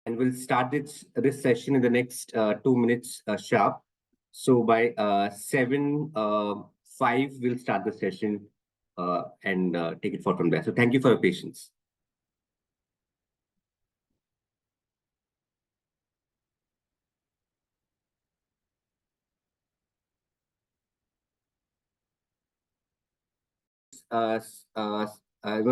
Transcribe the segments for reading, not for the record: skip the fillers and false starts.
and we'll start this session in the next 2 minutes sharp. So by 7:05, we'll start the session and take it forward from there. So thank you for your patience. Uh,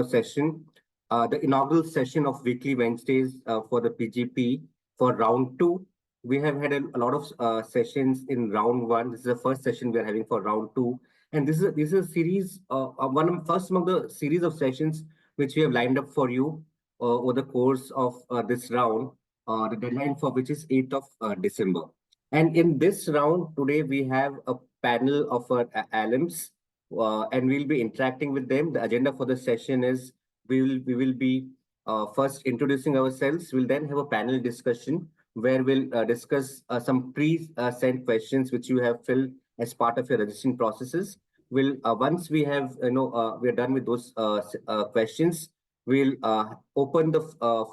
Session, the inaugural session of weekly Wednesdays for the PGP for round two. We have had a lot of sessions in round one. This is the first session we are having for round two, and this is a series, first among the series of sessions which we have lined up for you over the course of this round. The deadline for which is 8th of December. And in this round today, we have a panel of our alums and we'll be interacting with them. The agenda for the session is we will be first introducing ourselves. We'll then have a panel discussion where we'll discuss some pre-sent questions which you have filled as part of your registration processes. We'll once we have we are done with those questions, we'll open the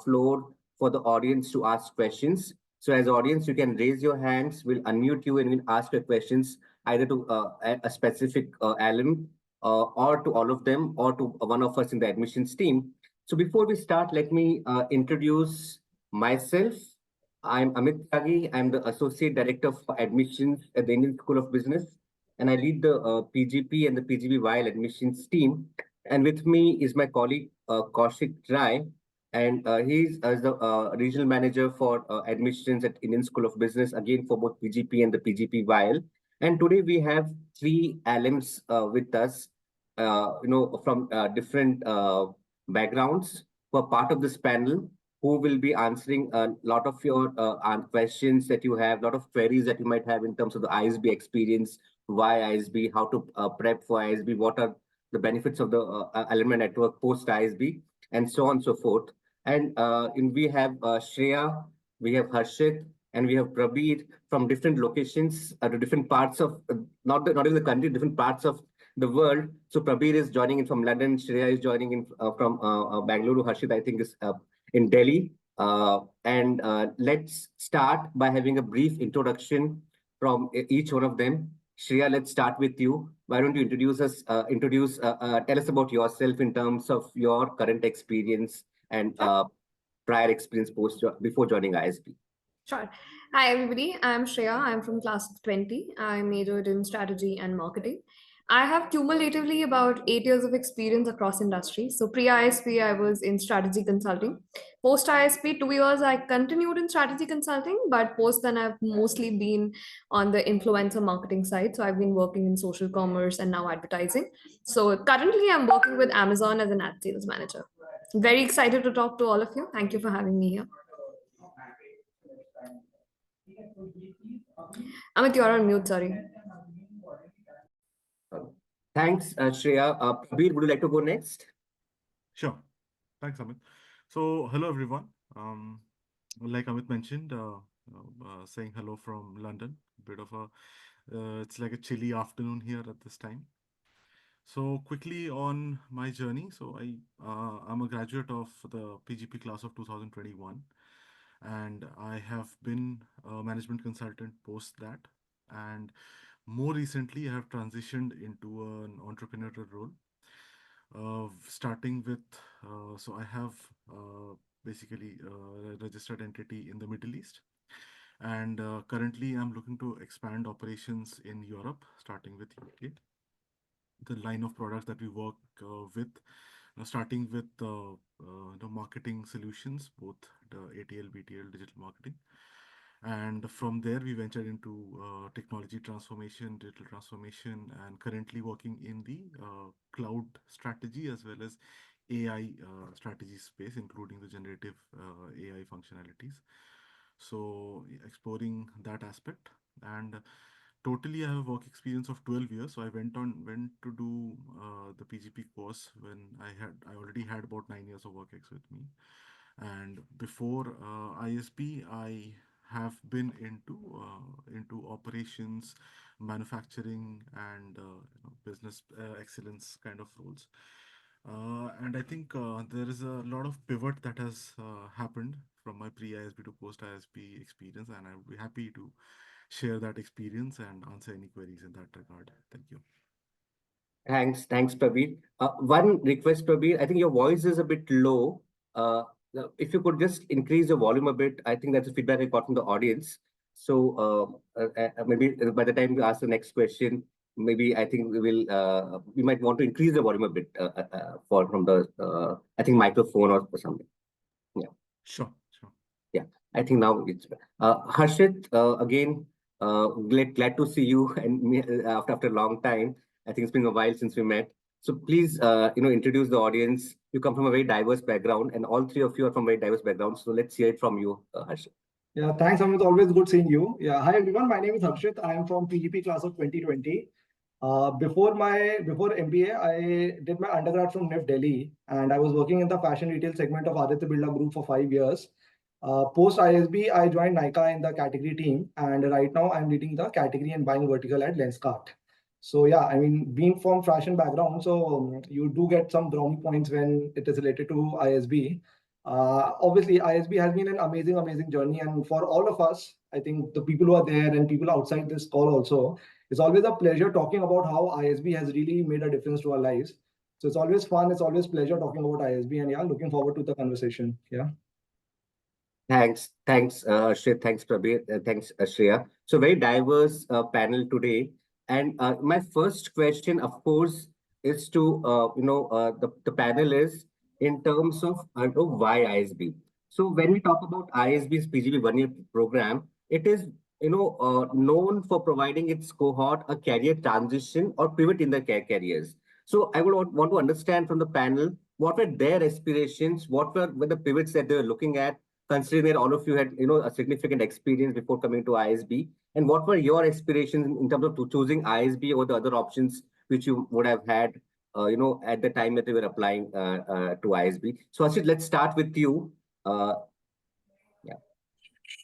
floor for the audience to ask questions. So as audience, you can raise your hands. We'll unmute you and we'll ask your questions either to a specific alum or to all of them or to one of us in the admissions team. So before we start, let me introduce myself. I'm Amit Tyagi. I'm the Associate Director for Admissions at the Indian School of Business, and I lead the PGP and the PGP While admissions team. And with me is my colleague Kaushik Rai, and he's as the regional manager for admissions at Indian School of Business, again for both PGP and the PGP While. And today we have three alums with us, from different backgrounds who are part of this panel, who will be answering a lot of your questions that you have, a lot of queries that you might have in terms of the ISB experience, why ISB, how to prep for ISB, what are the benefits of the alumni network post ISB, and so on and so forth. And we have Shreya, we have Harshit, and we have Prabir from different locations to different parts of not even the country, different parts of the world. So Prabir is joining in from London, Shreya is joining in from Bangalore, Harshit I think is in Delhi. And let's start by having a brief introduction from each one of them. Shreya, let's start with you. Why don't you tell us about yourself in terms of your current experience and prior experience before joining ISB. Sure. Hi, everybody. I'm Shreya. I'm from class of 20. I majored in strategy and marketing. I have cumulatively about 8 years of experience across industries. So pre-ISP, I was in strategy consulting. Post-ISP, 2 years, I continued in strategy consulting, but post then I've mostly been on the influencer marketing side. So I've been working in social commerce and now advertising. So currently I'm working with Amazon as an ad sales manager. Very excited to talk to all of you. Thank you for having me here. Amit, you're on mute, sorry. Thanks, Shreya. Prabir, would you like to go next? Sure. Thanks, Amit. So, hello, everyone. Like Amit mentioned, saying hello from London. Bit of it's like a chilly afternoon here at this time. So, quickly on my journey. So, I'm a graduate of the PGP class of 2021, and I have been a management consultant post that. And more recently, I have transitioned into an entrepreneurial role. Starting with, so I have basically a registered entity in the Middle East, and currently I'm looking to expand operations in Europe, starting with UK. The line of products that we work with, starting with the marketing solutions, both the ATL, BTL, digital marketing. And from there, we ventured into technology transformation, digital transformation, and currently working in the cloud strategy as well as AI strategy space, including the generative AI functionalities. So exploring that aspect. And totally, I have a work experience of 12 years. So I went to do the PGP course when I already had about 9 years of work ex with me. And before ISB, I have been into operations, manufacturing, and business excellence kind of roles. And I think there is a lot of pivot that has happened from my pre-ISB to post-ISB experience, and I would be happy to share that experience and answer any queries in that regard. Thank you. Thanks, Prabir. One request, Prabir. I think your voice is a bit low. If you could just increase the volume a bit, I think that's the feedback I got from the audience. So maybe by the time you ask the next question, maybe I think we might want to increase the volume a bit from the I think microphone or something. Yeah. Sure, sure. Yeah, I think now it's Harshit, again, glad to see you and me after a long time. I think it's been a while since we met. So please, introduce the audience. You come from a very diverse background, and all three of you are from very diverse backgrounds. So let's hear it from you, Harshit. Yeah, thanks, Amit. Always good seeing you. Yeah, hi everyone. My name is Harshit. I am from PGP class of 2020. Before MBA, I did my undergrad from NIF Delhi, and I was working in the fashion retail segment of Aditya Birla Group for 5 years. Post ISB, I joined Nykaa in the category team, and right now I'm leading the category and buying vertical at Lenskart. So yeah, I mean, being from fashion background, so you do get some brownie points when it is related to ISB. Obviously, ISB has been an amazing journey, and for all of us, I think the people who are there and people outside this call also, it's always a pleasure talking about how ISB has really made a difference to our lives. So it's always fun. It's always pleasure talking about ISB, and yeah, looking forward to the conversation. Yeah. Thanks, Shreya. Thanks, Prabir. Thanks, Shreya. So very diverse panel today. And my first question, of course, is to the panel is in terms of why ISB. So when we talk about ISB's PGP 1 year program, it is known for providing its cohort a career transition or pivot in their careers. So I would want to understand from the panel what were their aspirations, what were the pivots that they were looking at, considering that all of you had a significant experience before coming to ISB, and what were your aspirations in terms of choosing ISB over the other options which you would have had at the time that they were applying to ISB. So Ashit, let's start with you. Yeah.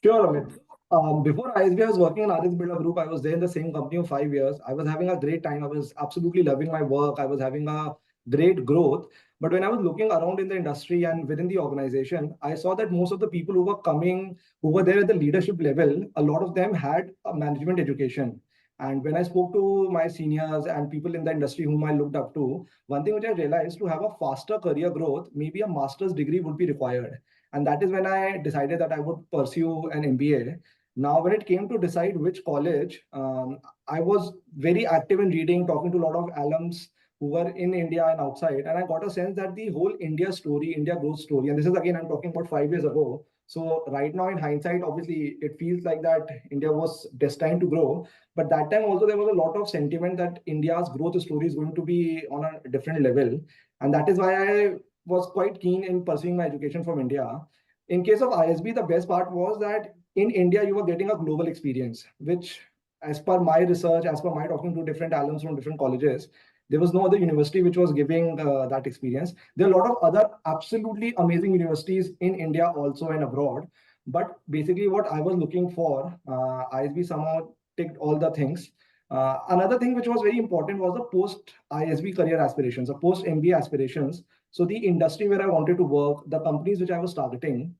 Sure, Amit. Before ISB, I was working in Aditya Birla Group. I was there in the same company for 5 years. I was having a great time. I was absolutely loving my work. I was having a great growth. But when I was looking around in the industry and within the organization, I saw that most of the people who were coming, who were there at the leadership level, a lot of them had a management education. And when I spoke to my seniors and people in the industry whom I looked up to, one thing which I realized, to have a faster career growth, maybe a master's degree would be required. And that is when I decided that I would pursue an MBA. Now, when it came to decide which college, I was very active in reading, talking to a lot of alums who were in India and outside. And I got a sense that the whole India story, India growth story, and this is again, I'm talking about 5 years ago. So right now in hindsight, obviously, it feels like that India was destined to grow. But that time also, there was a lot of sentiment that India's growth story is going to be on a different level. And that is why I was quite keen in pursuing my education from India. In case of ISB, the best part was that in India, you were getting a global experience, which, as per my research, as per my talking to different alums from different colleges, there was no other university which was giving that experience. There are a lot of other absolutely amazing universities in India also and abroad. But basically, what I was looking for, ISB somehow ticked all the things. Another thing which was very important was the post ISB career aspirations, the post MBA aspirations. So the industry where I wanted to work, the companies which I was targeting,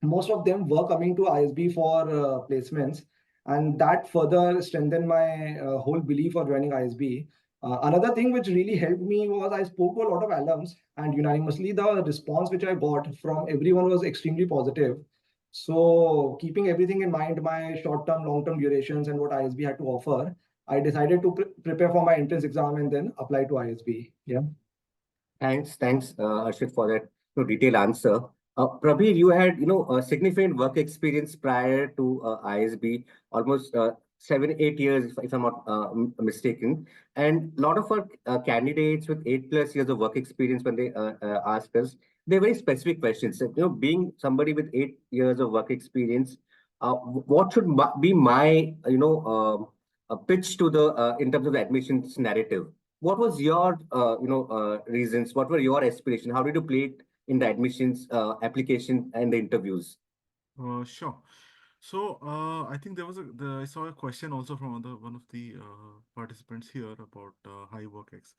most of them were coming to ISB for placements, and that further strengthened my whole belief of joining ISB. Another thing which really helped me was I spoke to a lot of alums, and unanimously the response which I got from everyone was extremely positive. So, keeping everything in mind, my short-term, long-term durations, and what ISB had to offer, I decided to prepare for my entrance exam and then apply to ISB. Yeah. Thanks, Harshit, for that detailed answer. Prabir, you had a significant work experience prior to ISB, almost 7, 8 years, if I'm not mistaken. And a lot of our candidates with 8+ years of work experience, when they ask us, they're very specific questions. So, being somebody with 8 years of work experience, what should be my pitch to the in terms of the admissions narrative? What was your reasons? What were your aspirations? How did you play it in the admissions application and the interviews? Sure. So I think I saw a question also from one of the participants here about high work ex.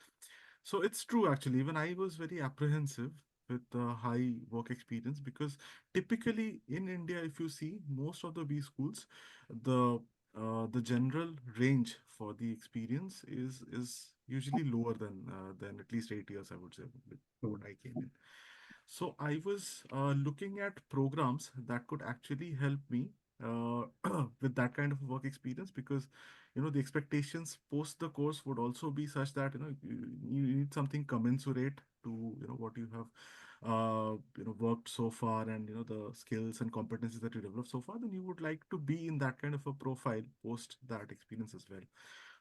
So it's true actually. Even I was very apprehensive with high work experience, because typically in India, if you see most of the B schools, the the general range for the experience is usually lower than at least 8 years, I would say, with what I came in. So I was looking at programs that could actually help me uh, with that kind of work experience, because the expectations post the course would also be such that you need something commensurate to what you have worked so far, and the skills and competencies that you developed so far. Then you would like to be in that kind of a profile post that experience as well.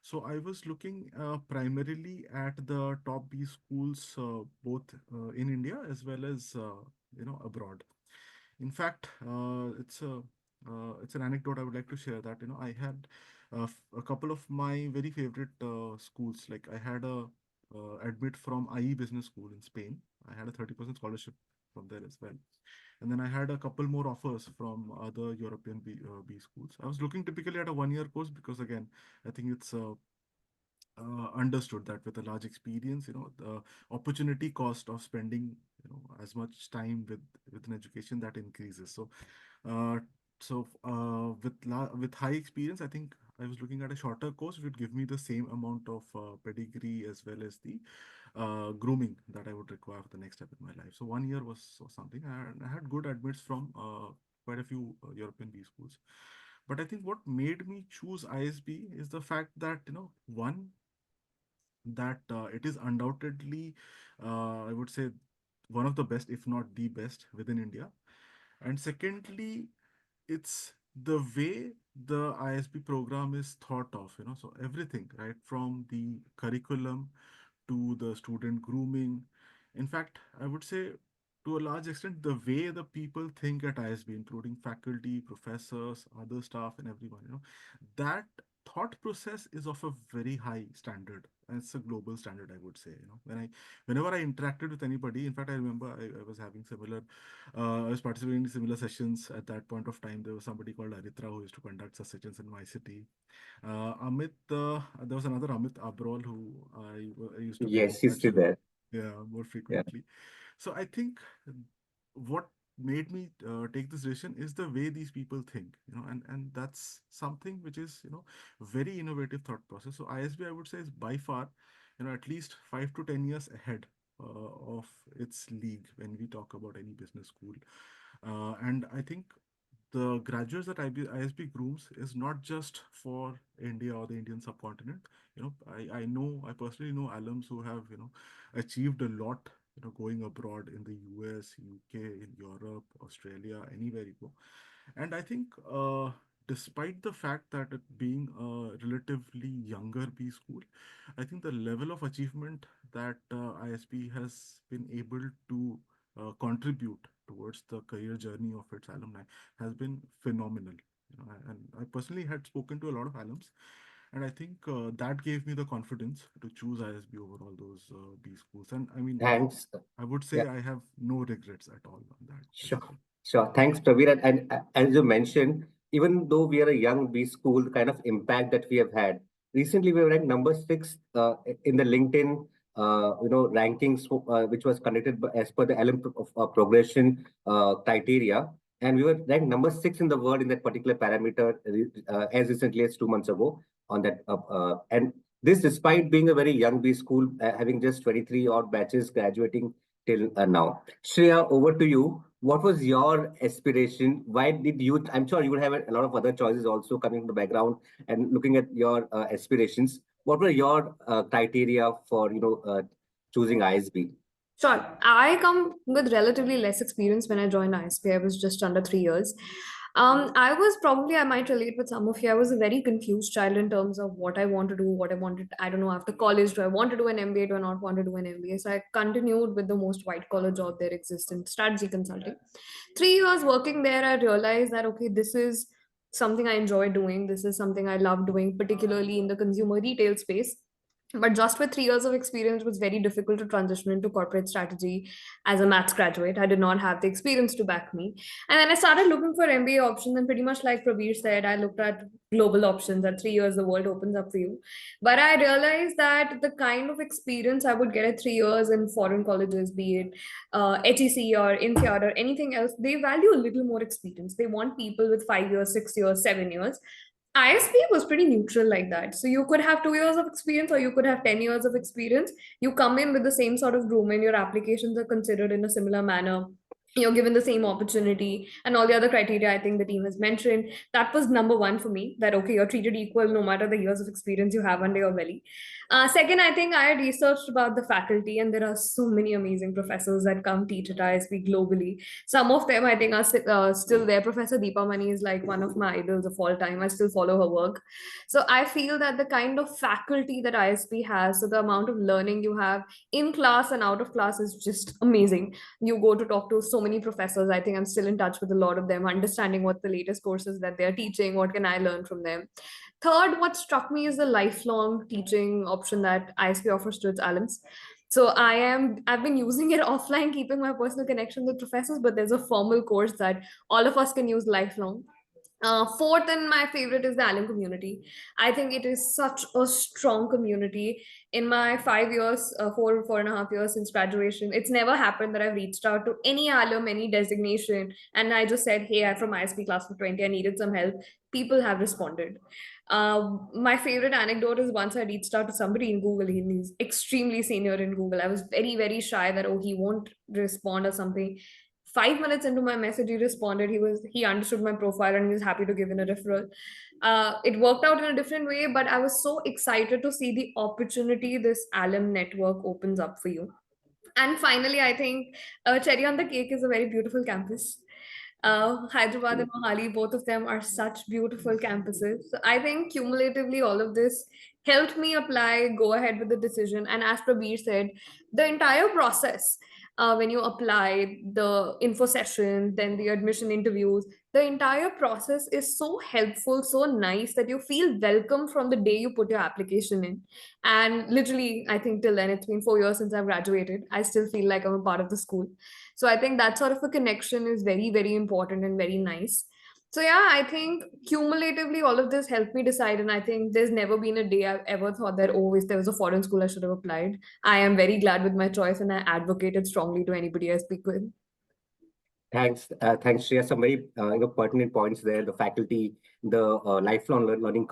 So I was looking primarily at the top B schools, both in India as well as abroad. In fact, it's an anecdote I would like to share, that I had a couple of my very favorite schools. Like, I had a admit from IE Business School in Spain. I had a 30% scholarship from there as well. And then I had a couple more offers from other European B schools. I was looking typically at a 1 year course, because again, I think it's understood that with a large experience, the opportunity cost of spending, as much time with an education, that increases. Uh, with high experience, I think I was looking at a shorter course, which would give me the same amount of pedigree as well as the grooming that I would require for the next step in my life. So 1 year was something. I had good admits from quite a few European B schools. But I think what made me choose ISB is the fact that, one, that it is undoubtedly, I would say, one of the best, if not the best, within India. And secondly, it's the way the ISB program is thought of, so everything, right, from the curriculum to the student grooming. In fact, I would say, to a large extent, the way the people think at ISB, including faculty, professors, other staff, and everyone, that thought process is of a very high standard. And it's a global standard, I would say. Whenever I interacted with anybody, in fact, I remember I was having I was participating in similar sessions at that point of time. There was somebody called Aritra who used to conduct such sessions in my city. There was another Amit Abrol who I used to get in Yes, he's touch still with, there. yeah, more Yeah. frequently. So I think what made me take this decision is the way these people think, and that's something which is, very innovative thought process. So ISB, I would say, is by far, at least 5 to 10 years ahead of its league when we talk about any business school. And I think the graduates that ISB grooms is not just for India or the Indian subcontinent. I personally know alums who have, achieved a lot, going abroad in the US, UK, in Europe, Australia, anywhere you go. And I think, despite the fact that it being a relatively younger B school, I think the level of achievement that ISB has been able to contribute towards the career journey of its alumni has been phenomenal. And I personally had spoken to a lot of alums, and I think that gave me the confidence to choose ISB over all those B schools. And I mean, Thanks. I would say I have no regrets at all on that Sure, decision. sure. Thanks, Prabir. And as you mentioned, even though we are a young B school, the kind of impact that we have had. Recently, we were ranked number 6 in the LinkedIn, rankings, which was conducted as per the progression criteria, and we were ranked number 6 in the world in that particular parameter as recently as 2 months ago on that. And this, despite being a very young B school, having just 23 odd batches graduating till now. Shreya, over to you. What was your aspiration? Why did you? I'm sure you would have a lot of other choices also coming from the background and looking at your aspirations. What were your criteria for choosing ISB? Sure. I come with relatively less experience when I joined ISP. I was just under 3 years. I was probably, I might relate with some of you. I was a very confused child in terms of what I want to do, what I wanted. I don't know, after college, do I want to do an MBA? Do I not want to do an MBA? So I continued with the most white collar job there exists in strategy consulting. 3 years working there, I realized that, okay, this is something I enjoy doing. This is something I love doing, particularly in the consumer retail space. But just with 3 years of experience, it was very difficult to transition into corporate strategy as a maths graduate. I did not have the experience to back me. And then I started looking for MBA options. And pretty much like Prabir said, I looked at global options. At 3 years, the world opens up for you. But I realized that the kind of experience I would get at 3 years in foreign colleges, be it HEC or INSEAD or anything else, they value a little more experience. They want people with 5 years, 6 years, 7 years. ISP was pretty neutral like that. So you could have 2 years of experience or you could have 10 years of experience. You come in with the same sort of grooming, your applications are considered in a similar manner. You're given the same opportunity and all the other criteria I think the team has mentioned. That was number one for me, that okay, you're treated equal no matter the years of experience you have under your belly. Second, I think I had researched about the faculty, and there are so many amazing professors that come teach at ISP globally. Some of them I think are still there. Professor Deepa Mani is like one of my idols of all time. I still follow her work. So I feel that the kind of faculty that ISP has, so the amount of learning you have in class and out of class is just amazing. You go to talk to so many professors. I think I'm still in touch with a lot of them, understanding what the latest courses that they're teaching, what can I learn from them. Third, what struck me is the lifelong teaching option that ISP offers to its alums. So I've been using it offline, keeping my personal connection with professors, but there's a formal course that all of us can use lifelong. Fourth and my favorite is the alum community. I think it is such a strong community. In my 5 years, 4.5 years since graduation, it's never happened that I've reached out to any alum, any designation, and I just said, "Hey, I'm from ISP class of 20. I needed some help." People have responded. My favorite anecdote is once I reached out to somebody in Google. He's extremely senior in Google. I was very, very shy that he won't respond or something. 5 minutes into my message, he responded. He understood my profile and he was happy to give in a referral. It worked out in a different way, but I was so excited to see the opportunity this alum network opens up for you. And finally, I think cherry on the cake is a very beautiful campus. Hyderabad and Mohali, both of them are such beautiful campuses. So I think cumulatively, all of this helped me apply, go ahead with the decision. And as Prabir said, the entire process, when you apply the info session, then the admission interviews, the entire process is so helpful, so nice that you feel welcome from the day you put your application in. And literally, I think till then, it's been 4 years since I've graduated. I still feel like I'm a part of the school. So I think that sort of a connection is very, very important and very nice. So yeah, I think cumulatively all of this helped me decide. And I think there's never been a day I've ever thought that, oh, if there was a foreign school, I should have applied. I am very glad with my choice and I advocated strongly to anybody I speak with. Thanks, Shreya. Some very pertinent points there. The faculty, the lifelong learning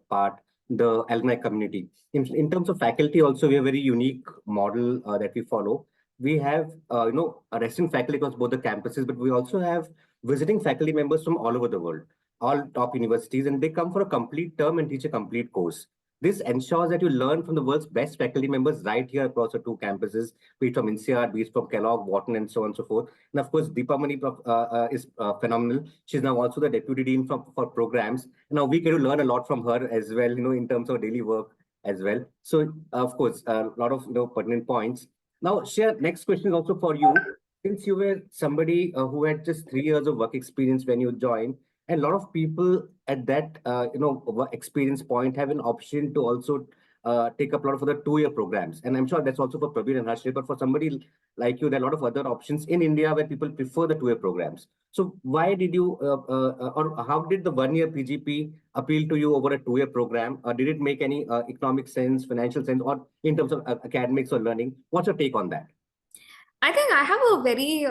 part, the alumni community. In terms of faculty, also we have a very unique model that we follow. We have a resident faculty across both the campuses, but we also have visiting faculty members from all over the world, all top universities, and they come for a complete term and teach a complete course. This ensures that you learn from the world's best faculty members right here across the two campuses, be it from INSEAD, be it from Kellogg, Wharton, and so on and so forth. And of course, Deepa Mani is phenomenal. She's now also the Deputy Dean for programs. Now we get to learn a lot from her as well, in terms of daily work as well. So, of course, a lot of pertinent points. Now, Shreya, next question is also for you. Since you were somebody who had just 3 years of work experience when you joined, and a lot of people at that experience point have an option to also take up a lot of other 2-year programs. And I'm sure that's also for Prabir and Harshit, but for somebody like you, there are a lot of other options in India where people prefer the 2-year programs. So why did you, or how did the 1-year PGP appeal to you over a 2-year program? Did it make any economic sense, financial sense, or in terms of academics or learning? What's your take on that? I think I have a very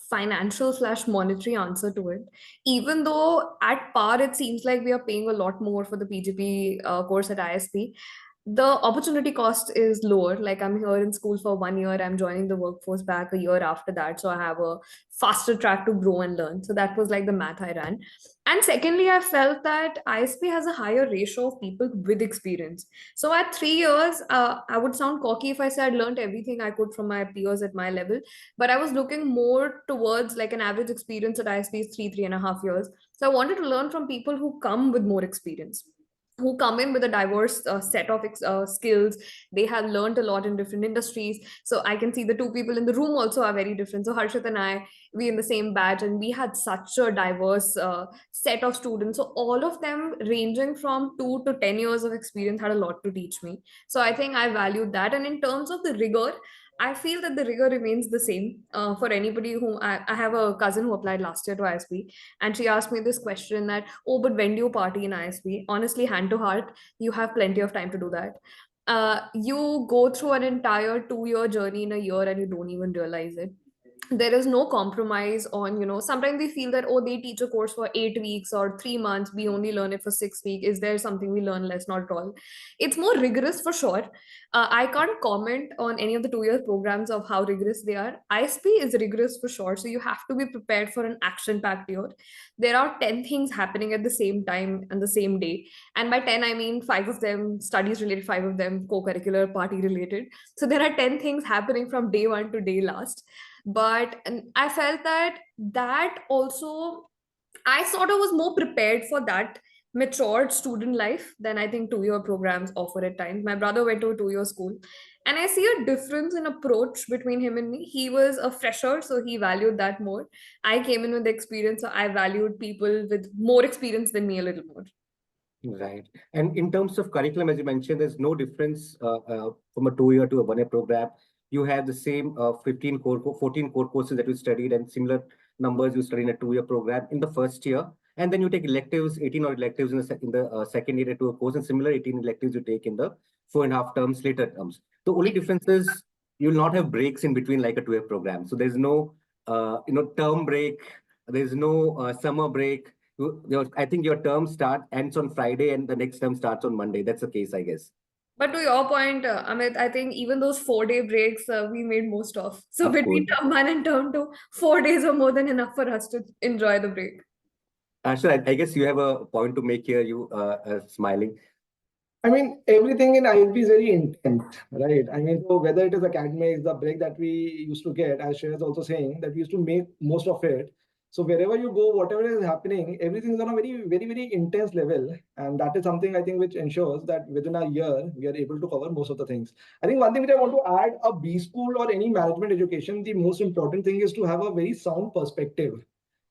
financial/monetary answer to it. Even though at par, it seems like we are paying a lot more for the PGP course at ISP, the opportunity cost is lower. Like I'm here in school for 1 year, I'm joining the workforce back a year after that. So I have a faster track to grow and learn. So that was like the math I ran. And secondly, I felt that ISP has a higher ratio of people with experience. So at 3 years, I would sound cocky if I said I'd learned everything I could from my peers at my level, but I was looking more towards like an average experience at ISP is 3.5 years. So I wanted to learn from people who come with more experience. who come in with a diverse set of skills. They have learned a lot in different industries. So I can see the two people in the room also are very different. So Harshit and I, we in the same batch, and we had such a diverse set of students. So all of them ranging from 2 to 10 years of experience had a lot to teach me. So I think I valued that. And in terms of the rigor, I feel that the rigor remains the same for anybody who I have a cousin who applied last year to ISB, and she asked me this question that, oh, but when do you party in ISB? Honestly, hand to heart, you have plenty of time to do that. You go through an entire 2 year journey in a year and you don't even realize it. There is no compromise on, sometimes we feel that, oh, they teach a course for 8 weeks or 3 months, we only learn it for 6 weeks. Is there something we learn less? Not at all. It's more rigorous for sure. I can't comment on any of the 2 year programs of how rigorous they are. ISP is rigorous for sure. So you have to be prepared for an action packed year. There are 10 things happening at the same time and the same day. And by 10, I mean 5 of them studies related, 5 of them co-curricular party related. So there are 10 things happening from day one to day last. But I felt that also, I sort of was more prepared for that matured student life than I think 2 year programs offer at times. My brother went to a 2 year school, and I see a difference in approach between him and me. He was a fresher, so he valued that more. I came in with experience, so I valued people with more experience than me a little more. Right. And in terms of curriculum, as you mentioned, there's no difference from a 2 year to a 1 year program. You have the same 14 core courses that you studied, and similar numbers you study in a 2 year program in the first year. And then you take electives, 18 or electives in the second year to a course, and similar 18 electives you take in the 4.5 terms later terms. The only difference is you'll not have breaks in between like a 2 year program. So there's no term break, there's no summer break. I think your term ends on Friday and the next term starts on Monday. That's the case, I guess. But to your point, Amit, I think even those 4 day breaks we made most of. So Of between course. term 1 and term 2, 4 days are more than enough for us to enjoy the break. Sure, I guess you have a point to make here. You smiling. I mean, everything in ISB is very intense, right? I mean, so whether it is academics, the break that we used to get, as Shreya is also saying, that we used to make most of it. So wherever you go, whatever is happening, everything is on a very, very, very intense level. And that is something I think which ensures that within a year, we are able to cover most of the things. I think one thing which I want to add, a B school or any management education, the most important thing is to have a very sound perspective,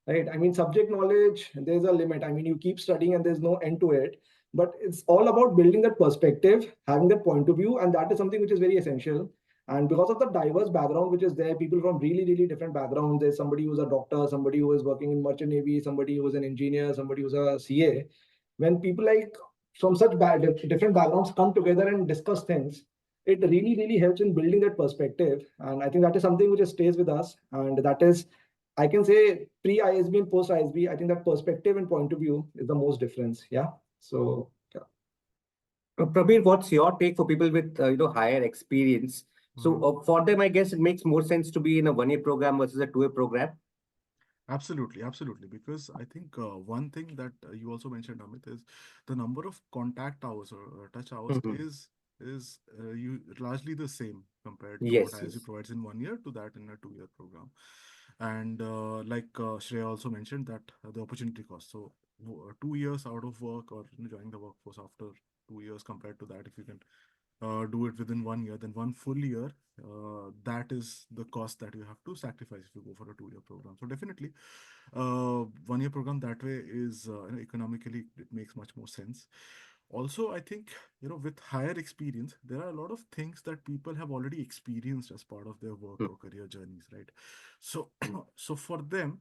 right? I mean, subject knowledge, there's a limit. I mean, you keep studying and there's no end to it, but it's all about building that perspective, having that point of view, and that is something which is very essential. And because of the diverse background which is there, people from really, really different backgrounds. There's somebody who's a doctor, somebody who is working in merchant navy, somebody who is an engineer, somebody who's a CA. When people like from such different backgrounds come together and discuss things, it really, really helps in building that perspective. And I think that is something which stays with us. And that is, I can say, pre-ISB and post-ISB, I think that perspective and point of view is the most difference. Yeah. So, yeah. Prabir, what's your take for people with higher experience? So for them, I guess it makes more sense to be in a 1 year program versus a 2 year program. Absolutely, absolutely. Because I think one thing that you also mentioned, Amit, is the number of contact hours or touch hours is largely the same compared to what Yes, ISU yes. provides in 1 year to that in a 2 year program. And like Shreya also mentioned that the opportunity cost. So 2 years out of work or joining the workforce after 2 years compared to that, if you can do it within 1 year, then 1 full year, that is the cost that you have to sacrifice if you go for a 2 year program. So definitely 1 year program that way is economically, it makes much more sense. Also, I think, with higher experience, there are a lot of things that people have already experienced as part of their work or career journeys, right? So, so for them,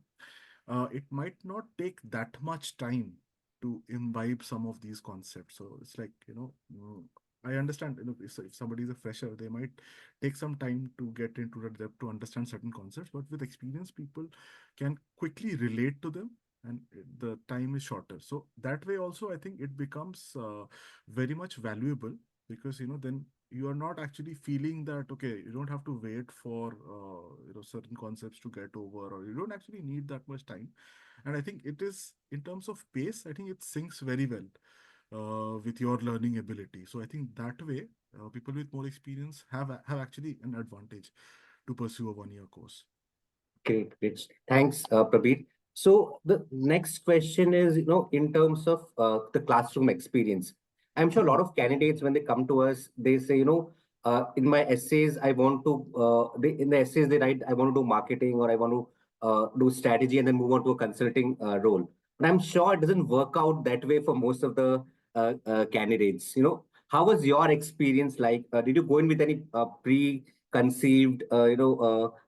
it might not take that much time to imbibe some of these concepts. So it's like, I understand, if somebody is a fresher, they might take some time to get into the depth to understand certain concepts, but with experience, people can quickly relate to them and the time is shorter. So that way also, I think it becomes very much valuable because, then you are not actually feeling that, okay, you don't have to wait for, certain concepts to get over, or you don't actually need that much time. And I think it is, in terms of pace, I think it syncs very well with your learning ability. So I think that way, people with more experience have actually an advantage to pursue a 1 year course. Great. Thanks, Prabir. So the next question is, in terms of the classroom experience. I'm sure a lot of candidates, when they come to us, they say, in my essays, I want to, in the essays they write, I want to do marketing, or I want to do strategy and then move on to a consulting role. But I'm sure it doesn't work out that way for most of the candidates. How was your experience like? Did you go in with any preconceived,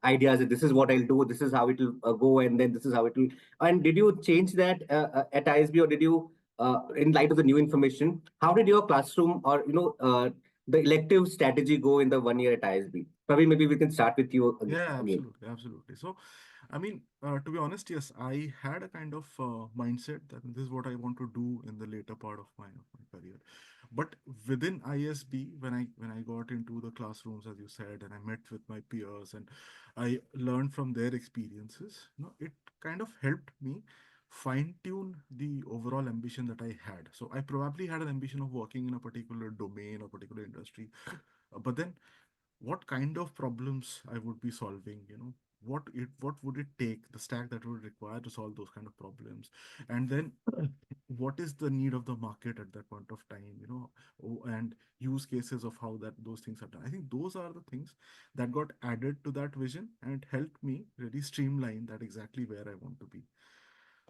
ideas that this is what I'll do, this is how it will go, and then this is how it will. And did you change that at ISB, or did you, in light of the new information, how did your classroom or the elective strategy go in the 1 year at ISB? Probably, maybe we can start with you Yeah, again. absolutely. So, I mean, to be honest, yes, I had a kind of mindset that this is what I want to do in the later part of my career. But within ISB, when I got into the classrooms, as you said, and I met with my peers and I learned from their experiences, it kind of helped me fine tune the overall ambition that I had. So I probably had an ambition of working in a particular domain or particular industry, but then what kind of problems I would be solving, what would it take, the stack that would require to solve those kind of problems, and then what is the need of the market at that point of time, and use cases of how that those things are done. I think those are the things that got added to that vision and helped me really streamline that exactly where I want to be.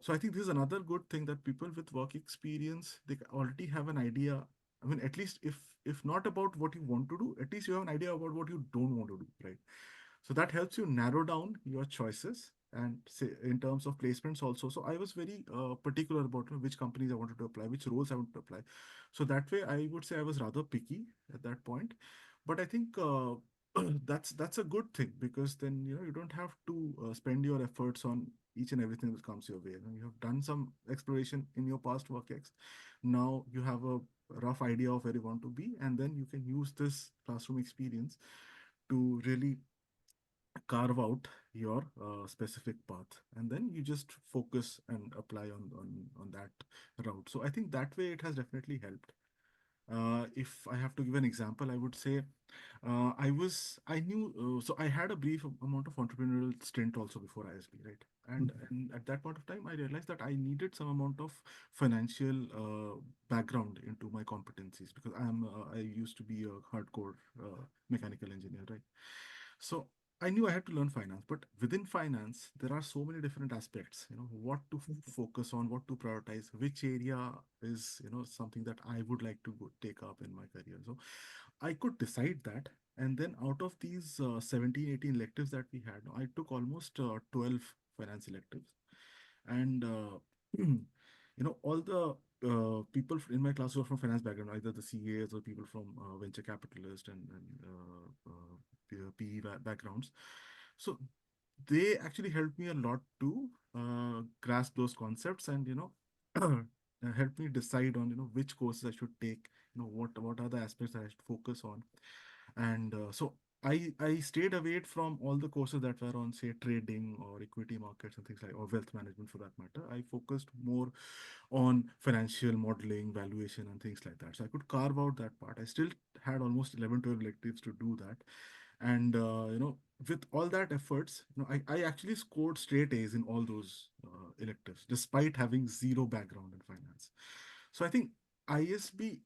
So I think this is another good thing, that people with work experience, they already have an idea. I mean, at least if not about what you want to do, at least you have an idea about what you don't want to do, right? So that helps you narrow down your choices, and say in terms of placements also. So I was very particular about which companies I wanted to apply, which roles I wanted to apply. So that way, I would say I was rather picky at that point. But I think that's a good thing, because then you don't have to spend your efforts on each and everything that comes your way. You have done some exploration in your past work ex. Now you have a rough idea of where you want to be, and then you can use this classroom experience to really carve out your specific path, and then you just focus and apply on that route. So I think that way it has definitely helped. If I have to give an example, I would say I knew, so I had a brief amount of entrepreneurial stint also before ISB, right? And at that point of time, I realized that I needed some amount of financial background into my competencies, because I used to be a hardcore mechanical engineer, right? So I knew I had to learn finance, but within finance, there are so many different aspects, what to focus on, what to prioritize, which area is, something that I would like to take up in my career. So I could decide that. And then out of these 17, 18 electives that we had, I took almost 12 finance electives. And, all the people in my class were from finance background, either the CAs or people from venture capitalist and PE backgrounds. So they actually helped me a lot to grasp those concepts, and help me decide on which courses I should take, what are the aspects that I should focus on. And so I stayed away from all the courses that were on, say, trading or equity markets and things like, or wealth management for that matter. I focused more on financial modeling, valuation, and things like that. So I could carve out that part. I still had almost 11, 12 electives to do that. And, with all that efforts, I actually scored straight A's in all those electives, despite having zero background in finance. So I think ISB,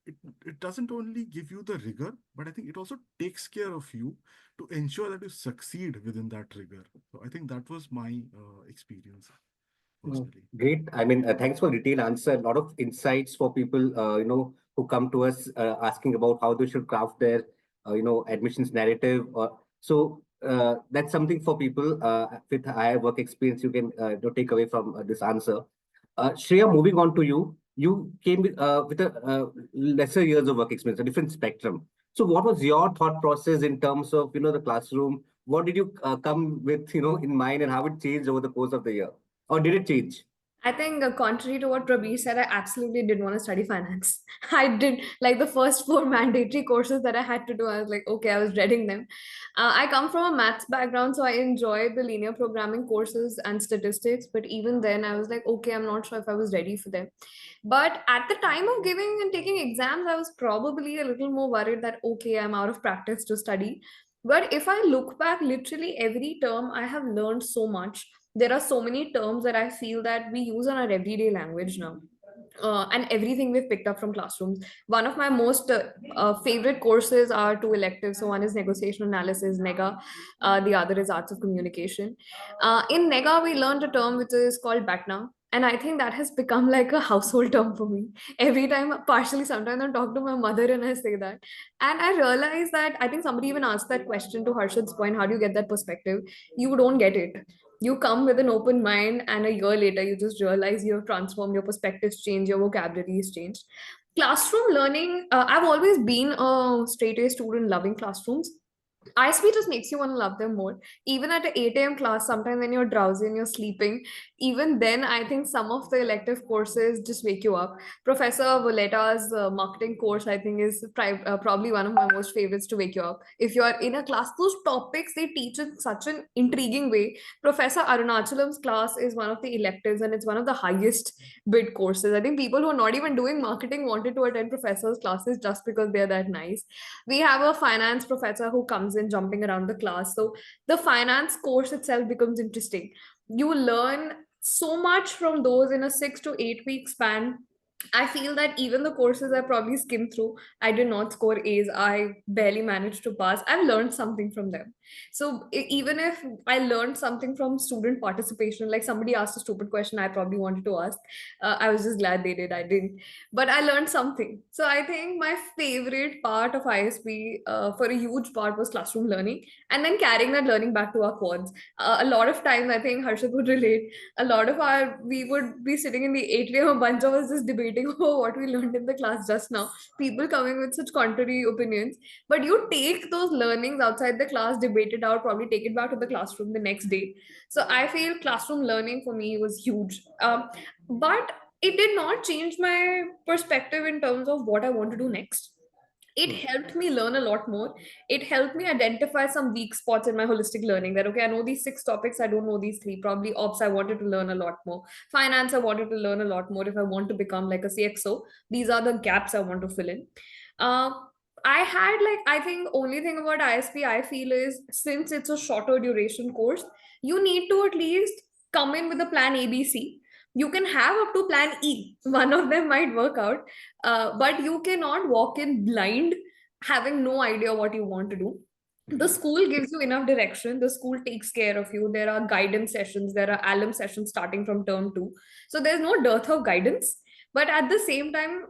it doesn't only give you the rigor, but I think it also takes care of you to ensure that you succeed within that rigor. So I think that was my experience personally. Great. I mean, thanks for detailed answer. A lot of insights for people, who come to us asking about how they should craft their, admissions narrative. That's something for people with higher work experience you can take away from this answer. Shreya, moving on to you. You came with a lesser years of work experience, a different spectrum. So, what was your thought process in terms of, the classroom? What did you come with, in mind, and how it changed over the course of the year? Or did it change? I think, contrary to what Prabir said, I absolutely didn't want to study finance. I did like the first four mandatory courses that I had to do. I was like, okay, I was dreading them. I come from a maths background, so I enjoyed the linear programming courses and statistics. But even then, I was like, okay, I'm not sure if I was ready for them. But at the time of giving and taking exams, I was probably a little more worried that, okay, I'm out of practice to study. But if I look back, literally every term, I have learned so much. There are so many terms that I feel that we use in our everyday language now. and everything we've picked up from classrooms. One of my most favorite courses are two electives. So one is negotiation analysis, NEGA. The other is arts of communication. In NEGA, we learned a term which is called BATNA. And I think that has become like a household term for me. Every time, partially, sometimes I talk to my mother and I say that. And I realize that I think somebody even asked that question to Harshit's point, how do you get that perspective? You don't get it. You come with an open mind, and a year later you just realize you have transformed, your perspectives change, your vocabulary is changed. Classroom learning, I've always been a straight A student loving classrooms. ISB just makes you want to love them more. Even at an 8 a.m. class, sometimes when you're drowsy and you're sleeping, even then, I think some of the elective courses just wake you up. Professor Voleta's marketing course, I think, is probably one of my most favorites to wake you up. If you're in a class, those topics they teach in such an intriguing way. Professor Arunachalam's class is one of the electives, and it's one of the highest bid courses. I think people who are not even doing marketing wanted to attend professor's classes just because they're that nice. We have a finance professor who comes in jumping around the class. So the finance course itself becomes interesting. You learn so much from those in a 6 to 8 week span. I feel that even the courses I probably skimmed through, I did not score A's. I barely managed to pass. I've learned something from them. So even if I learned something from student participation, like somebody asked a stupid question I probably wanted to ask, I was just glad they did. I didn't, but I learned something. So I think my favorite part of ISB for a huge part was classroom learning, and then carrying that learning back to our quads. A lot of times, I think Harshit would relate. A lot of we would be sitting in the atrium, a bunch of us just debating over what we learned in the class just now. People coming with such contrary opinions, but you take those learnings outside the class, debate it out, probably take it back to the classroom the next day. So I feel classroom learning for me was huge. But it did not change my perspective in terms of what I want to do next. It helped me learn a lot more. It helped me identify some weak spots in my holistic learning, that okay, I know these 6 topics, I don't know these 3. Probably ops, I wanted to learn a lot more. Finance, I wanted to learn a lot more. If I want to become like a CXO, these are the gaps I want to fill in. uh, I had, like, I think only thing about ISP I feel is, since it's a shorter duration course, you need to at least come in with a plan ABC. You can have up to plan E, one of them might work out, but you cannot walk in blind, having no idea what you want to do. The school gives you enough direction. The school takes care of you. There are guidance sessions. There are alum sessions starting from term 2. So there's no dearth of guidance. But at the same time,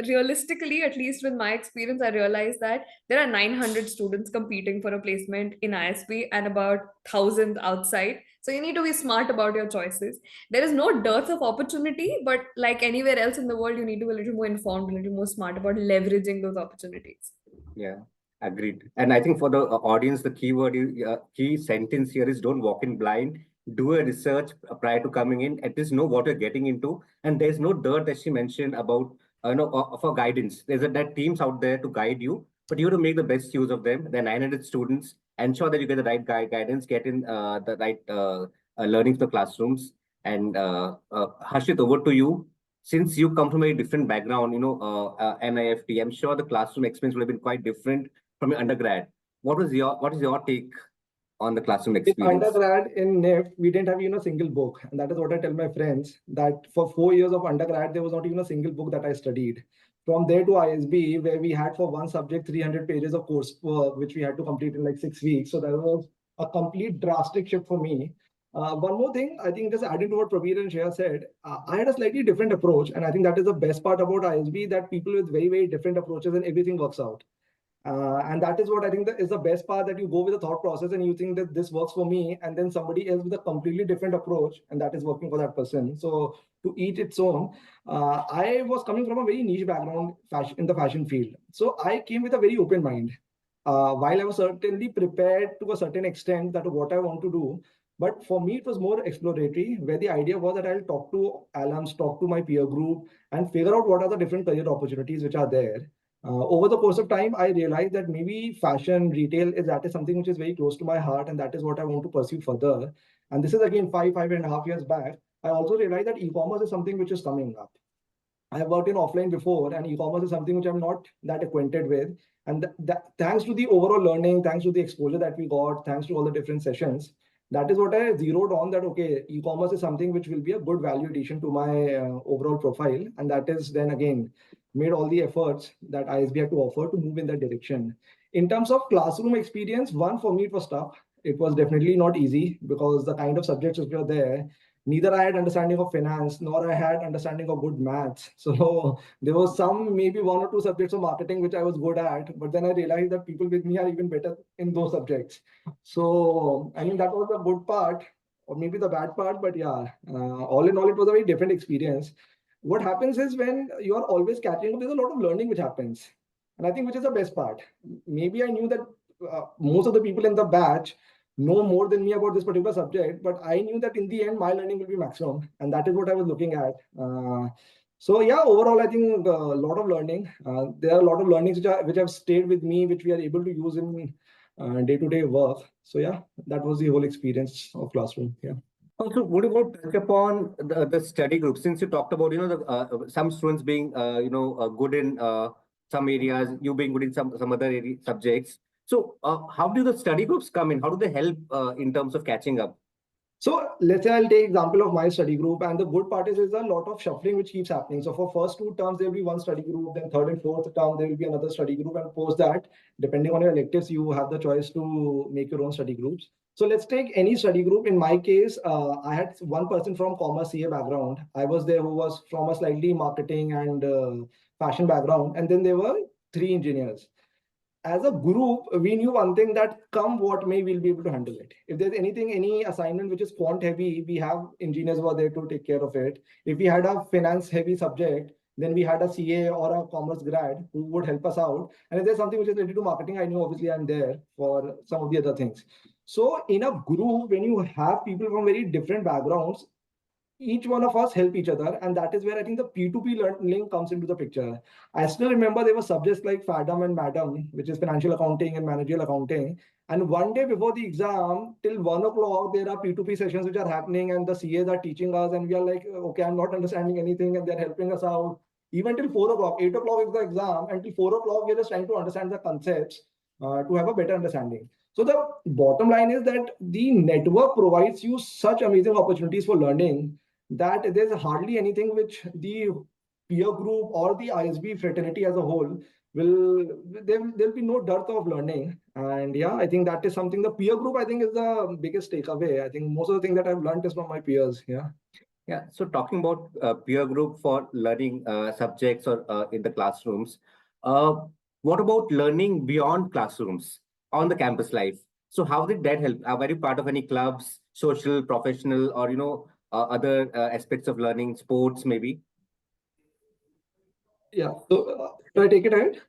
realistically, at least with my experience, I realized that there are 900 students competing for a placement in ISB and about 1,000 outside. So you need to be smart about your choices. There is no dearth of opportunity, but like anywhere else in the world, you need to be a little more informed, a little more smart about leveraging those opportunities. Yeah, agreed. And I think for the audience, the key sentence here is don't walk in blind. Do a research prior to coming in. At least know what you're getting into. And there's no dirt, as she mentioned, about for guidance. There's that teams out there to guide you, but you have to make the best use of them. There are 900 students. Ensure that you get the right guidance, get in the right learning to the classrooms. And Harshit, over to you. Since you come from a different background, NIFT, I'm sure the classroom experience would have been quite different from your undergrad. What is your take on the classroom In experience? undergrad in NIFT, we didn't have even a single book. And that is what I tell my friends, that for 4 years of undergrad, there was not even a single book that I studied. From there to ISB, where we had for one subject 300 pages of coursework, which we had to complete in like 6 weeks. So that was a complete drastic shift for me. One more thing, I think just adding to what Prabir and Shreya said, I had a slightly different approach. And I think that is the best part about ISB, that people with very, very different approaches and everything works out. And that is what I think that is the best part, that you go with a thought process and you think that this works for me, and then somebody else with a completely different approach, and that is working for that person. So to each its own. I was coming from a very niche background in the fashion field. So I came with a very open mind. While I was certainly prepared to a certain extent that what I want to do, but for me, it was more exploratory, where the idea was that I'll talk to alums, talk to my peer group, and figure out what are the different career opportunities which are there. Over the course of time, I realized that maybe fashion, retail is something which is very close to my heart, and that is what I want to pursue further. And this is again 5.5 years back. I also realized that e-commerce is something which is coming up. I have worked in offline before, and e-commerce is something which I'm not that acquainted with. And thanks to the overall learning, thanks to the exposure that we got, thanks to all the different sessions, That is what I zeroed on, that okay, e-commerce is something which will be a good value addition to my overall profile, and that is then again made all the efforts that ISB had to offer to move in that direction. In terms of classroom experience, one, for me it was tough. It was definitely not easy because the kind of subjects which were there, neither I had understanding of finance nor I had understanding of good maths. So there was some, maybe one or two subjects of marketing which I was good at, but then I realized that people with me are even better in those subjects. So I mean that was the good part, or maybe the bad part, but yeah, all in all, it was a very different experience. What happens is when you are always catching up, there's a lot of learning which happens, and I think which is the best part. Maybe I knew that most of the people in the batch know more than me about this particular subject, but I knew that in the end my learning will be maximum, and that is what I was looking at. So yeah, overall, I think a lot of learning. There are a lot of learnings which have stayed with me, which we are able to use in day-to-day work. So yeah, that was the whole experience of classroom. Yeah. Also, would you want to touch upon the study group? Since you talked about, some students being, good in some areas, you being good in some other subjects. So, how do the study groups come in? How do they help in terms of catching up? So let's say I'll take example of my study group, and the good part is a lot of shuffling which keeps happening. So for first two terms, there will be one study group, then third and fourth term, there will be another study group, and post that, depending on your electives, you have the choice to make your own study groups. So let's take any study group. In my case, I had one person from commerce CA background. I was there who was from a slightly marketing and fashion background, and then there were three engineers. As a group, we knew one thing, that come what may, we'll be able to handle it. If there's anything, any assignment which is quant heavy, we have engineers who are there to take care of it. If we had a finance heavy subject, then we had a CA or a commerce grad who would help us out. And if there's something which is related to marketing, I knew obviously I'm there for some of the other things. So in a group, when you have people from very different backgrounds, each one of us help each other, and that is where I think the P2P learning comes into the picture. I still remember there were subjects like FADM and MADAM, which is financial accounting and managerial accounting, and one day before the exam till 1 o'clock there are P2P sessions which are happening, and the CAs are teaching us, and we are like, okay, I'm not understanding anything, and they're helping us out. Even till 4 o'clock, 8 o'clock is the exam, and till 4 o'clock we're just trying to understand the concepts to have a better understanding. So the bottom line is that the network provides you such amazing opportunities for learning, that there's hardly anything which the peer group or the ISB fraternity as a whole there'll be no dearth of learning. And yeah, I think that is something, the peer group I think is the biggest takeaway. I think most of the things that I've learned is from my peers. Yeah. So talking about peer group for learning subjects or in the classrooms, what about learning beyond classrooms on the campus life? So how did that help? Were you part of any clubs, social, professional, or other aspects of learning, sports maybe? Yeah. So do I take it ahead?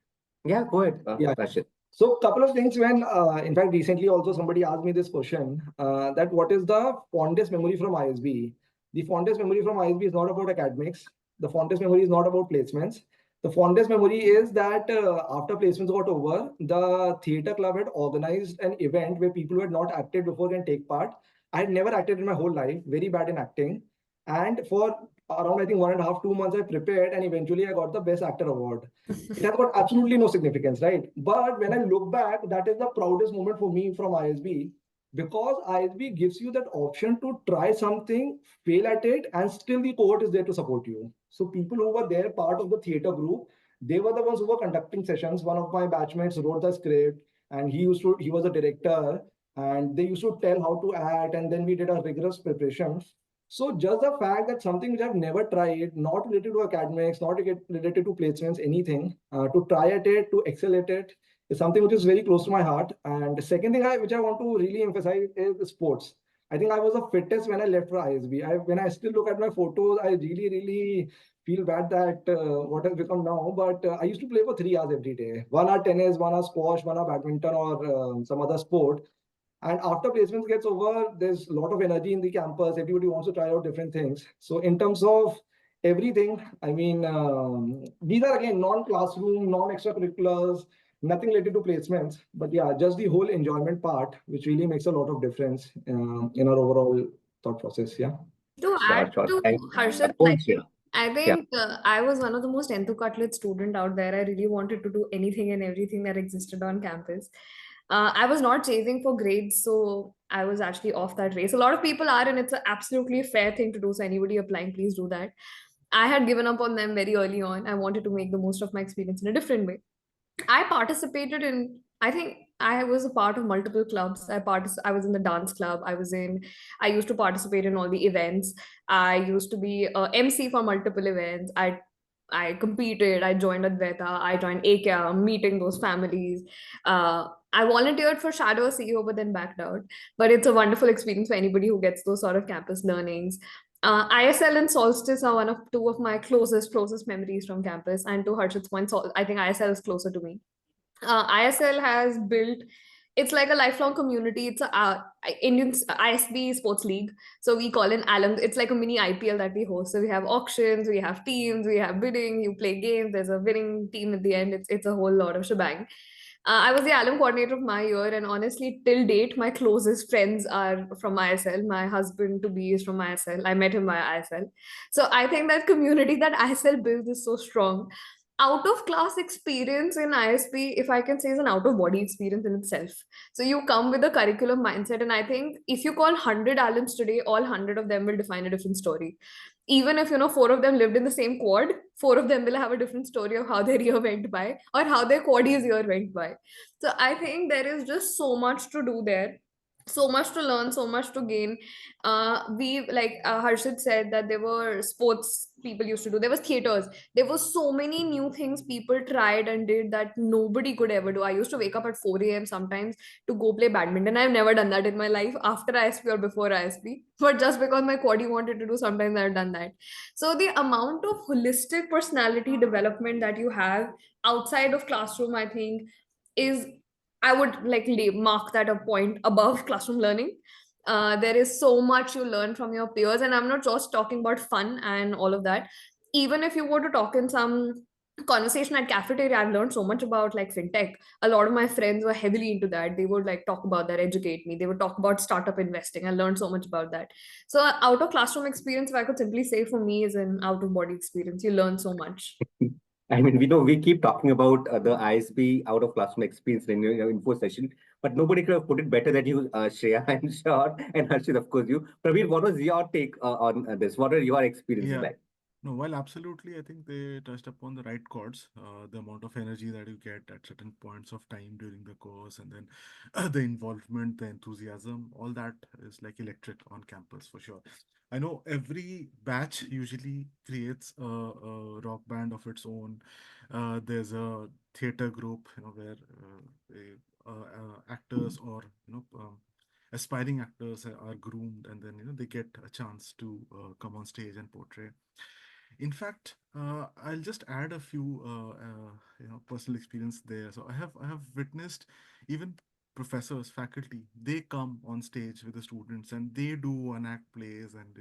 Yeah, go ahead, Yeah. Rashid. So a couple of things, when in fact recently also somebody asked me this question, that what is the fondest memory from ISB? The fondest memory from ISB is not about academics. The fondest memory is not about placements. The fondest memory is that after placements got over, the theatre club had organized an event where people who had not acted before can take part. I had never acted in my whole life, very bad in acting. And for around, I think 1.5, 2 months, I prepared, and eventually I got the Best Actor award. It has got absolutely no significance, right? But when I look back, that is the proudest moment for me from ISB, because ISB gives you that option to try something, fail at it, and still the cohort is there to support you. So people who were there, part of the theater group, they were the ones who were conducting sessions. One of my batchmates wrote the script, and he was a director, and they used to tell how to act, and then we did a rigorous preparation. So just the fact that something which I've never tried, not related to academics, not related to placements, anything, to try at it, to excel at it, is something which is very close to my heart. And the second thing which I want to really emphasize is sports. I think I was the fittest when I left for ISB. When I still look at my photos, I really, really feel bad that what has become now. But I used to play for 3 hours every day. 1 hour tennis, 1 hour squash, 1 hour badminton, or some other sport. And after placements gets over, there's a lot of energy in the campus. Everybody wants to try out different things. So in terms of everything, I mean, these are again non-classroom, non-extracurriculars, nothing related to placements. But yeah, just the whole enjoyment part, which really makes a lot of difference in our overall thought process. Yeah. To add to Harshit, I think I was one of the most enthusiastic student out there. I really wanted to do anything and everything that existed on campus. I was not chasing for grades, so I was actually off that race. A lot of people are, and it's an absolutely fair thing to do. So anybody applying, please do that. I had given up on them very early on. I wanted to make the most of my experience in a different way. I participated in, I think I was a part of multiple clubs. I was in the dance club. I used to participate in all the events. I used to be a MC for multiple events. I competed. I joined Advaita. I joined ACA, meeting those families. I volunteered for Shadow CEO, but then backed out. But it's a wonderful experience for anybody who gets those sort of campus learnings. ISL and Solstice are two of my closest memories from campus. And to Harshit's point, I think ISL is closer to me. ISL has built, it's like a lifelong community. It's a Indian ISB Sports League. So we call it alum. It's like a mini IPL that we host. So we have auctions, we have teams, we have bidding. You play games. There's a winning team at the end. It's a whole lot of shebang. I was the alum coordinator of my year, and honestly, till date, my closest friends are from ISL. My husband to be is from ISL. I met him via ISL. So I think that community that ISL builds is so strong. Out of class experience in ISP, if I can say, is an out of body experience in itself. So you come with a curriculum mindset, and I think if you call 100 alums today, all 100 of them will define a different story. Even if four of them lived in the same quad, four of them will have a different story of how their year went by or how their quaddies year went by. So I think there is just so much to do there, so much to learn, so much to gain. We like Harshit said that there were sports people used to do, there was theaters, there were so many new things people tried and did that nobody could ever do. I used to wake up at 4 a.m. sometimes to go play badminton. I've never done that in my life after ISP or before ISP, but just because my quaddy wanted to do, sometimes I've done that. So the amount of holistic personality development that you have outside of classroom, I think, is, I would like mark that a point above classroom learning. There is so much you learn from your peers, and I'm not just talking about fun and all of that. Even if you were to talk in some conversation at cafeteria, I've learned so much about like fintech. A lot of my friends were heavily into that. They would like talk about that, educate me. They would talk about startup investing. I learned so much about that. So out of classroom experience, if I could simply say, for me, is an out of body experience. You learn so much. I mean, we know we keep talking about the ISB out of classroom experience in your info session, but nobody could have put it better than you, Shreya, I'm sure, and Harshit, of course, you. Prabir, what was your take on this? What are your experiences Yeah. like? No, while absolutely, I think they touched upon the right chords. The amount of energy that you get at certain points of time during the course, and then the involvement, the enthusiasm, all that is like electric on campus for sure. I know every batch usually creates a rock band of its own. There's a theater group, where actors or aspiring actors are groomed, and then they get a chance to come on stage and portray. In fact, I'll just add a few, personal experience there. So I have witnessed even professors, faculty, they come on stage with the students and they do one act plays and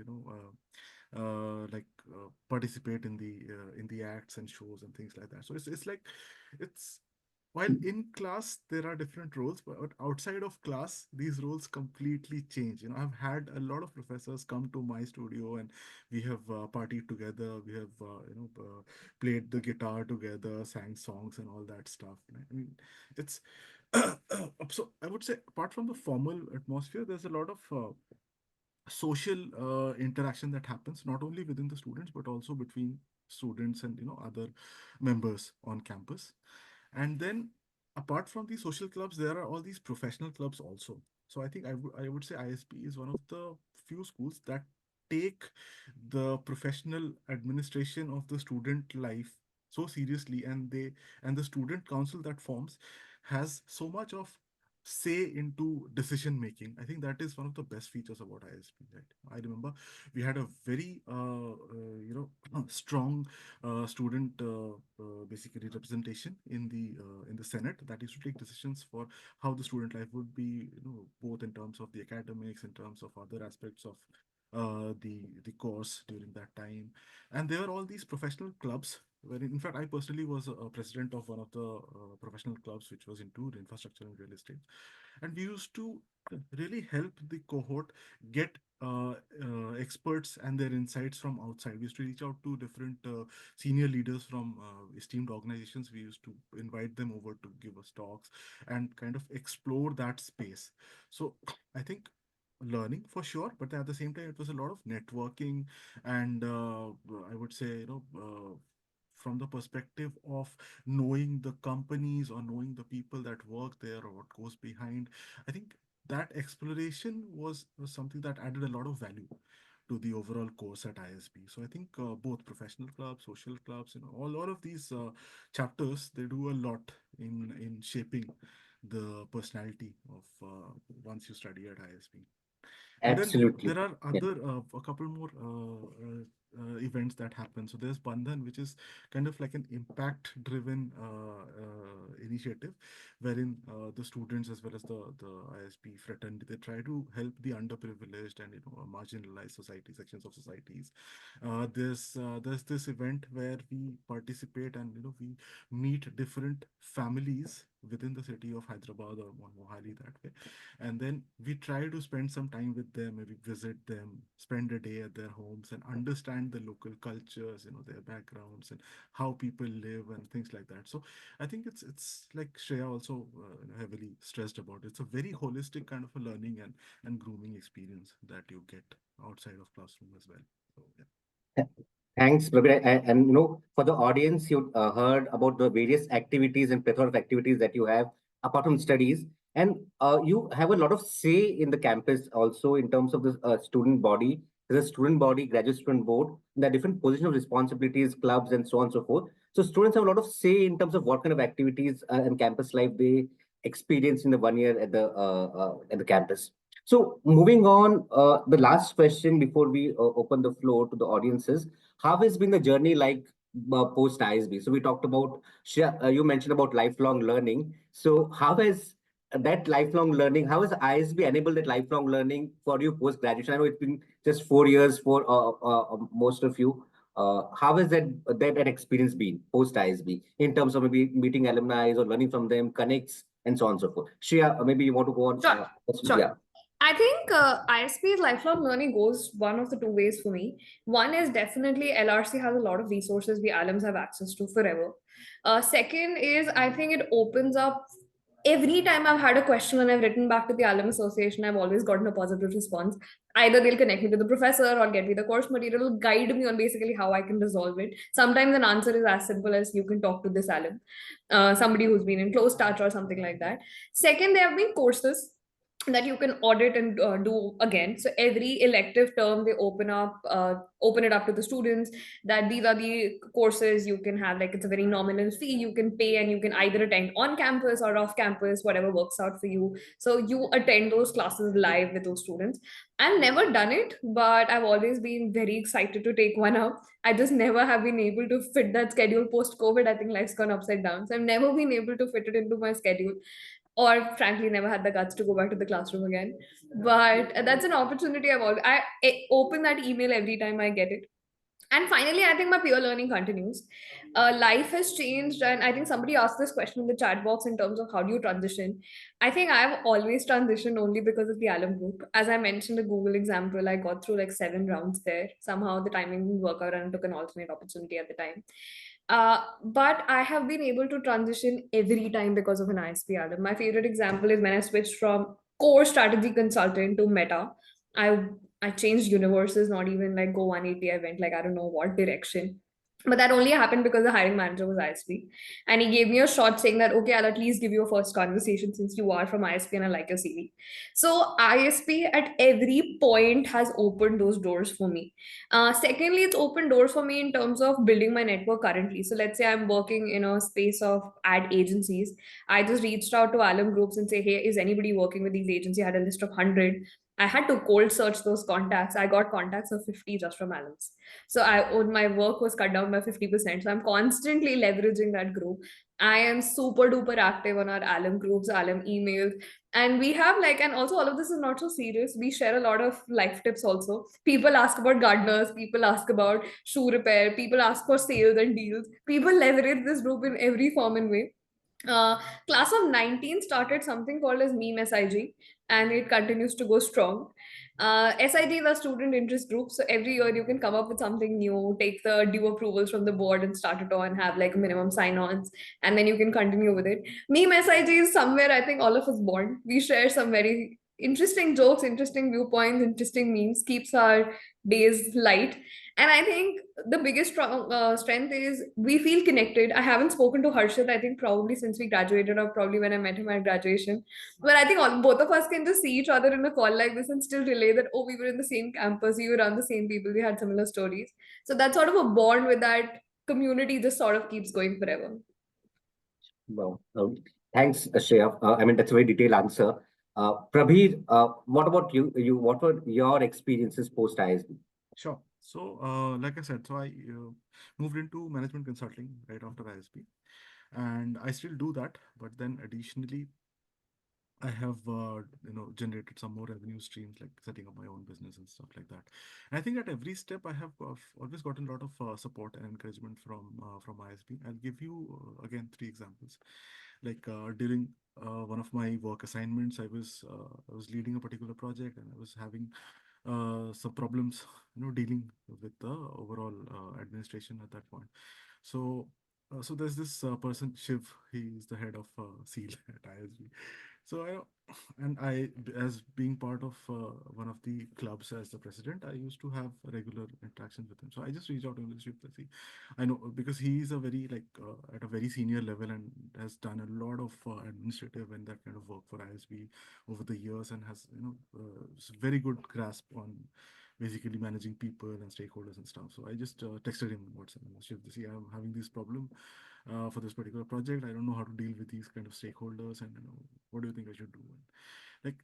participate in the acts and shows and things like that. So it's like it's while in class there are different roles, but outside of class these roles completely change. I've had a lot of professors come to my studio and we have partied together, we have played the guitar together, sang songs and all that stuff. I mean, it's so I would say apart from the formal atmosphere, there's a lot of social interaction that happens not only within the students but also between students and other members on campus. And then apart from these social clubs, there are all these professional clubs also. So I think I would say ISP is one of the few schools that take the professional administration of the student life so seriously, and the student council that forms has so much of say into decision making. I think that is one of the best features about ISP, right? I remember we had a very strong student basically representation in the Senate that used to take decisions for how the student life would be, both in terms of the academics, in terms of other aspects of the course during that time. And there are all these professional clubs where, in fact, I personally was a president of one of the professional clubs which was into infrastructure and real estate, and we used to really help the cohort get experts and their insights from outside. We used to reach out to different senior leaders from esteemed organizations, we used to invite them over to give us talks and kind of explore that space. So I think learning for sure, but at the same time, it was a lot of networking and I would say, from the perspective of knowing the companies or knowing the people that work there or what goes behind, I think that exploration was something that added a lot of value to the overall course at ISB. So I think both professional clubs, social clubs, all of these chapters, they do a lot in shaping the personality of once you study at ISB. And then Absolutely. there are Yeah. other a couple more events that happen. So there's Bandhan, which is kind of like an impact-driven initiative, wherein the students as well as the ISP fraternity, they try to help the underprivileged and marginalized society sections of societies. There's this event where we participate and we meet different families within the city of Hyderabad or Mohali that way, and then we try to spend some time with them, maybe visit them, spend a day at their homes and understand the local cultures, their backgrounds and how people live and things like that. So I think it's like Shreya also heavily stressed about. It's a very holistic kind of a learning and grooming experience that you get outside of classroom as well. So yeah. Thanks, Prabir. And for the audience, you heard about the various activities and plethora of activities that you have apart from studies, and you have a lot of say in the campus also in terms of the student body. There's a student body, graduate student board, the different position of responsibilities, clubs, and so on and so forth. So students have a lot of say in terms of what kind of activities and campus life they experience in the 1 year at the campus. So moving on, the last question before we open the floor to the audiences: how has been the journey like post ISB? So we talked about, you mentioned about lifelong learning. So how has that lifelong learning, how has ISB enabled that lifelong learning for you post graduation? I know it's been just 4 years for most of you. How has that experience been post ISB in terms of maybe meeting alumni or learning from them, connects, and so on and so forth? Shreya, maybe you want to go on? Sure. Sure. Yeah. I think ISP's lifelong learning goes one of the two ways for me. One is definitely LRC has a lot of resources we alums have access to forever. Second is I think it opens up. Every time I've had a question and I've written back to the alum association, I've always gotten a positive response. Either they'll connect me to the professor or get me the course material, guide me on basically how I can resolve it. Sometimes an answer is as simple as you can talk to this alum, somebody who's been in close touch or something like that. Second, there have been courses that you can audit and do again. So every elective term they open it up to the students that these are the courses you can have, like it's a very nominal fee you can pay, and you can either attend on campus or off campus, whatever works out for you. So you attend those classes live with those students. I've never done it, but I've always been very excited to take one up. I just never have been able to fit that schedule post COVID. I think life's gone upside down, so I've never been able to fit it into my schedule, or frankly never had the guts to go back to the classroom again. But that's an opportunity I open that email every time I get it. And finally, I think my peer learning continues. Life has changed, and I think somebody asked this question in the chat box in terms of how do you transition. I think I've always transitioned only because of the alum group. As I mentioned the Google example, I got through like 7 rounds there. Somehow the timing didn't work out and I took an alternate opportunity at the time. But I have been able to transition every time because of an ISP alum. My favorite example is when I switched from core strategy consultant to Meta. I I changed universes, not even like go 180. I went like I don't know what direction. But that only happened because the hiring manager was ISP. And he gave me a shot saying that, okay, I'll at least give you a first conversation since you are from ISP and I like your CV. So ISP at every point has opened those doors for me. Secondly, it's opened doors for me in terms of building my network currently. So let's say I'm working in a space of ad agencies. I just reached out to alum groups and say, hey, is anybody working with these agencies? I had a list of 100. I had to cold search those contacts. I got contacts of 50 just from alums. So my work was cut down by 50%. So I'm constantly leveraging that group. I am super duper active on our alum groups, alum emails. And we have like, and also all of this is not so serious. We share a lot of life tips also. People ask about gardeners, people ask about shoe repair, people ask for sales and deals. People leverage this group in every form and way. Class of 19 started something called as meme SIG, and it continues to go strong. SITs are student interest groups. So every year you can come up with something new, take the due approvals from the board and start it on, have like minimum sign-ons, and then you can continue with it. Meme SIT is somewhere I think all of us born. We share some very interesting jokes, interesting viewpoints, interesting memes, keeps our days light. And I think the biggest strength is we feel connected. I haven't spoken to Harshit, I think probably since we graduated or probably when I met him at graduation. But I think both of us can just see each other in a call like this and still relay that, oh, we were in the same campus, we were around the same people, we had similar stories. So that sort of a bond with that community just sort of keeps going forever. Well, thanks, Shreya. I mean, that's a very detailed answer. Prabir, what about you? What were your experiences post ISB? Sure. So, like I said, so I moved into management consulting right after ISB, and I still do that. But then additionally, I have generated some more revenue streams like setting up my own business and stuff like that. And I think at every step I have always gotten a lot of support and encouragement from ISB. I'll give you again 3 examples. Like during one of my work assignments, I was leading a particular project and I was having some problems, dealing with the overall administration at that point. So there's this person, Shiv. He's the head of SEAL at ISB. So as being part of one of the clubs as the president, I used to have regular interactions with him. So I just reached out to him and said, "See, I know because he's a very at a very senior level and has done a lot of administrative and that kind of work for ISB over the years and has very good grasp on basically managing people and stakeholders and stuff." So I just texted him on WhatsApp and said, "See, I'm having this problem for this particular project. I don't know how to deal with these kind of stakeholders, and what do you think I should do?" And, like,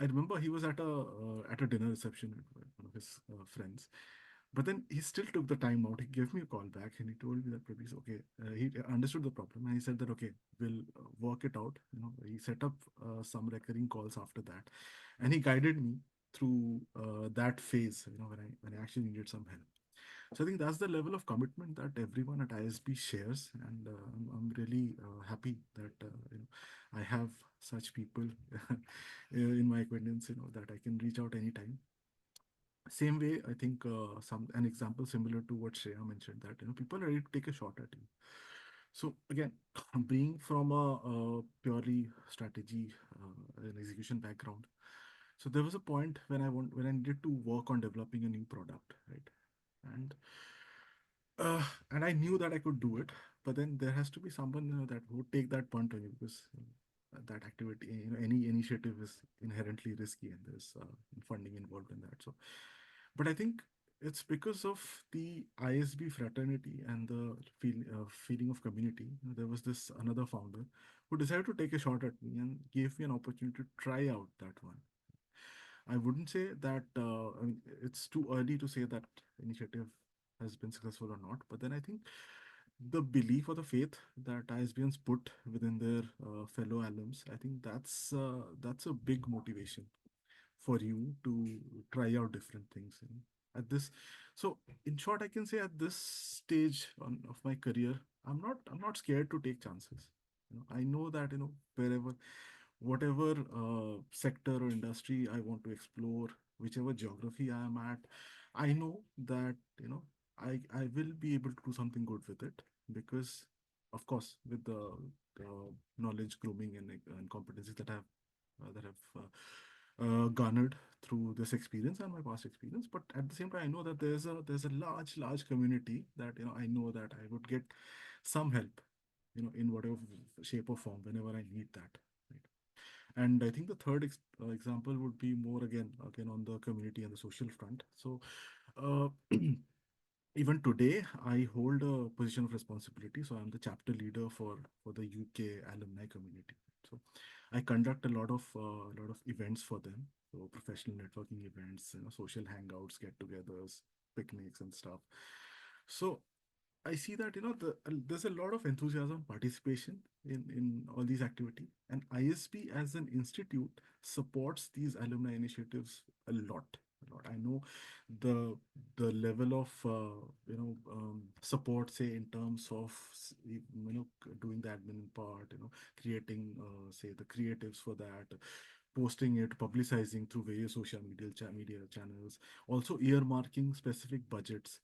I remember he was at a dinner reception with one of his friends, but then he still took the time out. He gave me a call back and he told me that Prabir, okay, he understood the problem and he said that okay, we'll work it out. He set up some recurring calls after that, and he guided me through that phase. When I actually needed some help. So I think that's the level of commitment that everyone at ISB shares, and I'm really happy that I have such people in my acquaintance, that I can reach out anytime. Same way, I think an example similar to what Shreya mentioned, that people are ready to take a shot at you. So again, being from a purely strategy and execution background, so there was a point when I needed to work on developing a new product, right? And and I knew that I could do it, but then there has to be someone that would take that punt on you because that activity, any initiative is inherently risky and there's funding involved in that. So, but I think it's because of the ISB fraternity and the feeling of community. There was this another founder who decided to take a shot at me and gave me an opportunity to try out that one. I wouldn't say that I mean, it's too early to say that initiative has been successful or not. But then I think the belief or the faith that ISBNs put within their fellow alums, I think that's a big motivation for you to try out different things. At this, so in short, I can say at this stage of my career, I'm not scared to take chances. I know that wherever whatever sector or industry I want to explore, whichever geography I am at, I know that I will be able to do something good with it because, of course, with the knowledge grooming and competencies that I've garnered through this experience and my past experience. But at the same time, I know that there's a large community that I know that I would get some help, in whatever shape or form whenever I need that. Right? And I think the third example would be more again on the community and the social front. So uh, even today, I hold a position of responsibility. So I'm the chapter leader for the UK alumni community. So I conduct a lot of events for them. So professional networking events, social hangouts, get-togethers, picnics, and stuff. So I see that there's a lot of enthusiasm, participation in all these activities, and ISB as an institute supports these alumni initiatives a lot. A lot. I know the level of support, say in terms of doing the admin part, creating say the creatives for that, posting it, publicizing through various social media channels, also earmarking specific budgets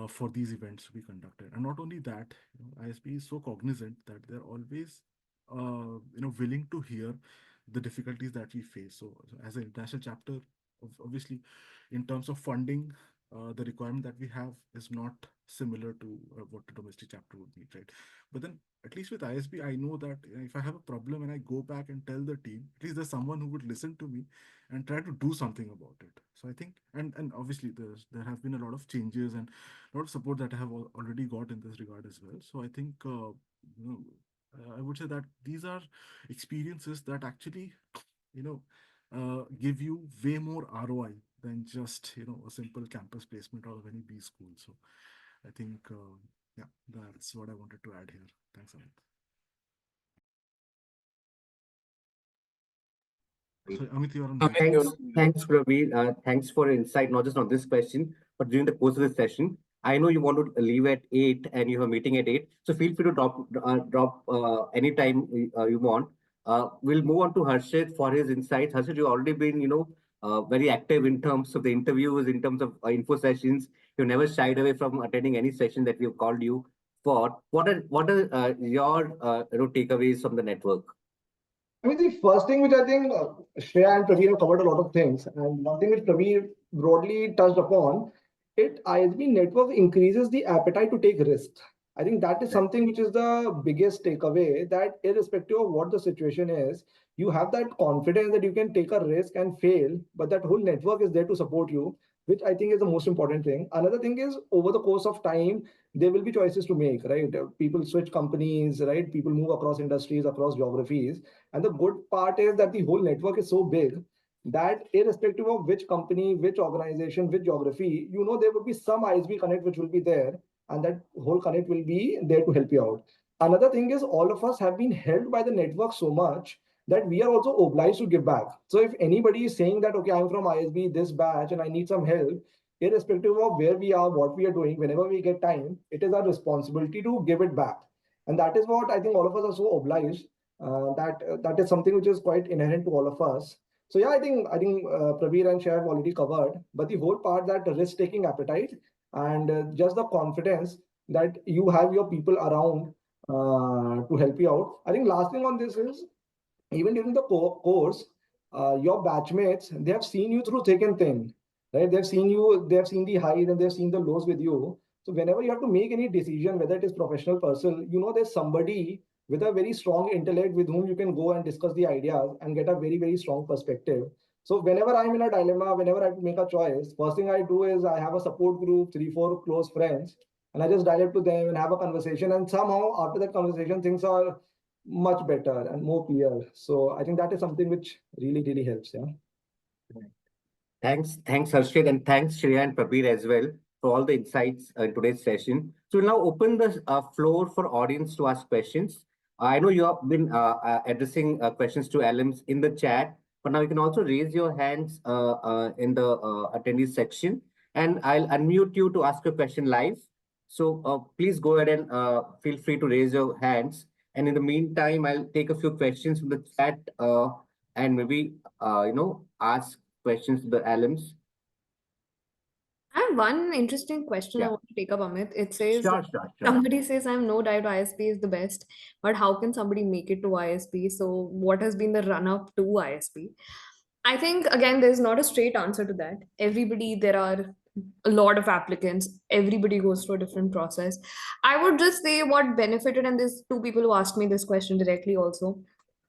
for these events to be conducted. And not only that, ISB is so cognizant that they're always willing to hear the difficulties that we face. So as an international chapter, obviously, in terms of funding, the requirement that we have is not similar to what a domestic chapter would need, right? But then, at least with ISB, I know that if I have a problem and I go back and tell the team, at least there's someone who would listen to me and try to do something about it. So I think, and obviously there have been a lot of changes and a lot of support that I have already got in this regard as well. So I think, I would say that these are experiences that actually, give you way more ROI than just, a simple campus placement out of any B school. So I think, yeah, that's what I wanted to add here. Thanks, Amit. So, Amit, you're on. Thanks, Prabir. Thanks for your insight, not just on this question, but during the course of the session. I know you want to leave at 8 and you have a meeting at 8. So feel free to drop anytime you want. We'll move on to Harshit for his insights. Harshit, you've already been, very active in terms of the interviews, in terms of info sessions. You've never shied away from attending any session that we've called you for. What are your takeaways from the network? I mean, the first thing which I think Shreya and Prabir have covered a lot of things, and one thing which Prabir broadly touched upon, ISB network increases the appetite to take risks. I think that is something which is the biggest takeaway, that irrespective of what the situation is, you have that confidence that you can take a risk and fail, but that whole network is there to support you, which I think is the most important thing. Another thing is, over the course of time, there will be choices to make, right? People switch companies, right? People move across industries, across geographies. And the good part is that the whole network is so big that irrespective of which company, which organization, which geography, there will be some ISB connect which will be there, and that whole connect will be there to help you out. Another thing is, all of us have been helped by the network so much that we are also obliged to give back. So if anybody is saying that, okay, I'm from ISB, this batch, and I need some help, irrespective of where we are, what we are doing, whenever we get time, it is our responsibility to give it back. And that is what I think all of us are so obliged. That is something which is quite inherent to all of us. So yeah, I think Prabir and Shreya have already covered, but the whole part, that risk-taking appetite and just the confidence that you have your people around to help you out. I think last thing on this is, even during the course, your batchmates, they have seen you through thick and thin, right? They've seen the highs and they've seen the lows with you. So whenever you have to make any decision, whether it is professional, personal, there's somebody with a very strong intellect with whom you can go and discuss the ideas and get a very, very strong perspective. So whenever I'm in a dilemma, whenever I have to make a choice, first thing I do is I have a support group, 3-4 close friends, and I just dial up to them and have a conversation. And somehow after that conversation, things are much better and more clear. So I think that is something which really, really helps. Yeah. Thanks, Harshit, and thanks Shreya and Prabir as well for all the insights in today's session. So we'll now open the floor for audience to ask questions. I know you have been addressing questions to alums in the chat, but now you can also raise your hands in the attendees section, and I'll unmute you to ask a question live. So please go ahead and feel free to raise your hands. And in the meantime, I'll take a few questions from the chat and maybe ask questions to the alums. I have one interesting question I want to take up, Amit. It says, Sure. somebody says, I'm no doubt ISB is the best, but how can somebody make it to ISB? So what has been the run up to ISB? I think, again, there's not a straight answer to that. There are a lot of applicants. Everybody goes through a different process. I would just say what benefited, and there's two people who asked me this question directly also.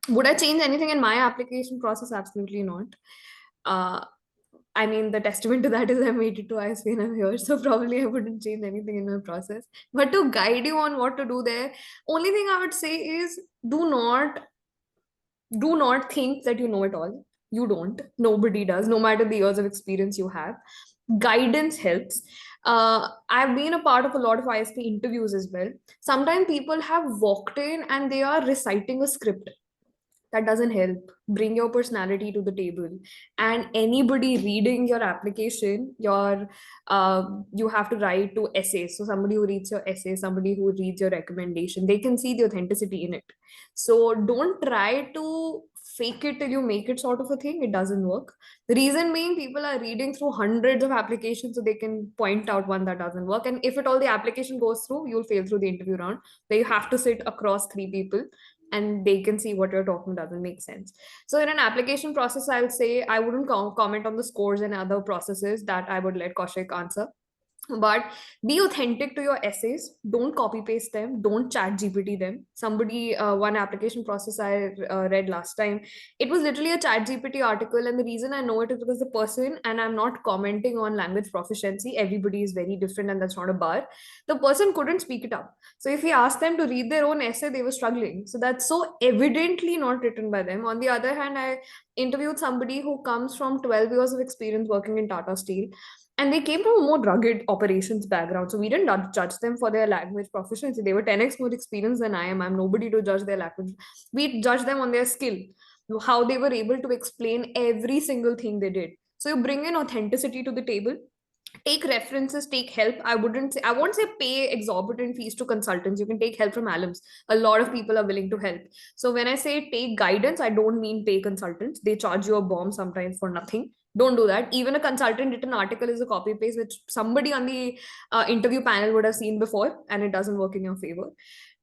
Would I change anything in my application process? Absolutely not. I mean, the testament to that is I made it to ISB and I'm here, so probably I wouldn't change anything in my process. But to guide you on what to do there, only thing I would say is do not think that you know it all. You don't. Nobody does, no matter the years of experience you have. Guidance helps. I've been a part of a lot of ISP interviews as well. Sometimes people have walked in and they are reciting a script. That doesn't help. Bring your personality to the table. And anybody reading your application, you have to write 2 essays. So somebody who reads your essay, somebody who reads your recommendation, they can see the authenticity in it. So don't try to fake it till you make it sort of a thing, it doesn't work. The reason being, people are reading through hundreds of applications so they can point out one that doesn't work. And if at all the application goes through, you'll fail through the interview round. Where you have to sit across 3 people and they can see what you're talking doesn't make sense. So in an application process, I'll say I wouldn't comment on the scores and other processes. That I would let Kaushik answer. But be authentic to your essays. Don't copy paste them. Don't chat GPT them. One application process I read last time, it was literally a chat GPT article. And the reason I know it is because the person, and I'm not commenting on language proficiency, everybody is very different and that's not a bar. The person couldn't speak it up. So if he asked them to read their own essay, they were struggling. So that's so evidently not written by them. On the other hand, I interviewed somebody who comes from 12 years of experience working in Tata Steel, and they came from a more rugged operations background. So we didn't judge them for their language proficiency. They were 10x more experienced than I am. I'm nobody to judge their language. We judge them on their skill, how they were able to explain every single thing they did. So you bring in authenticity to the table. Take references, take help. I won't say pay exorbitant fees to consultants. You can take help from alums. A lot of people are willing to help. So when I say take guidance, I don't mean pay consultants. They charge you a bomb sometimes for nothing. Don't do that. Even a consultant written article is a copy paste, which somebody on the interview panel would have seen before, and it doesn't work in your favor.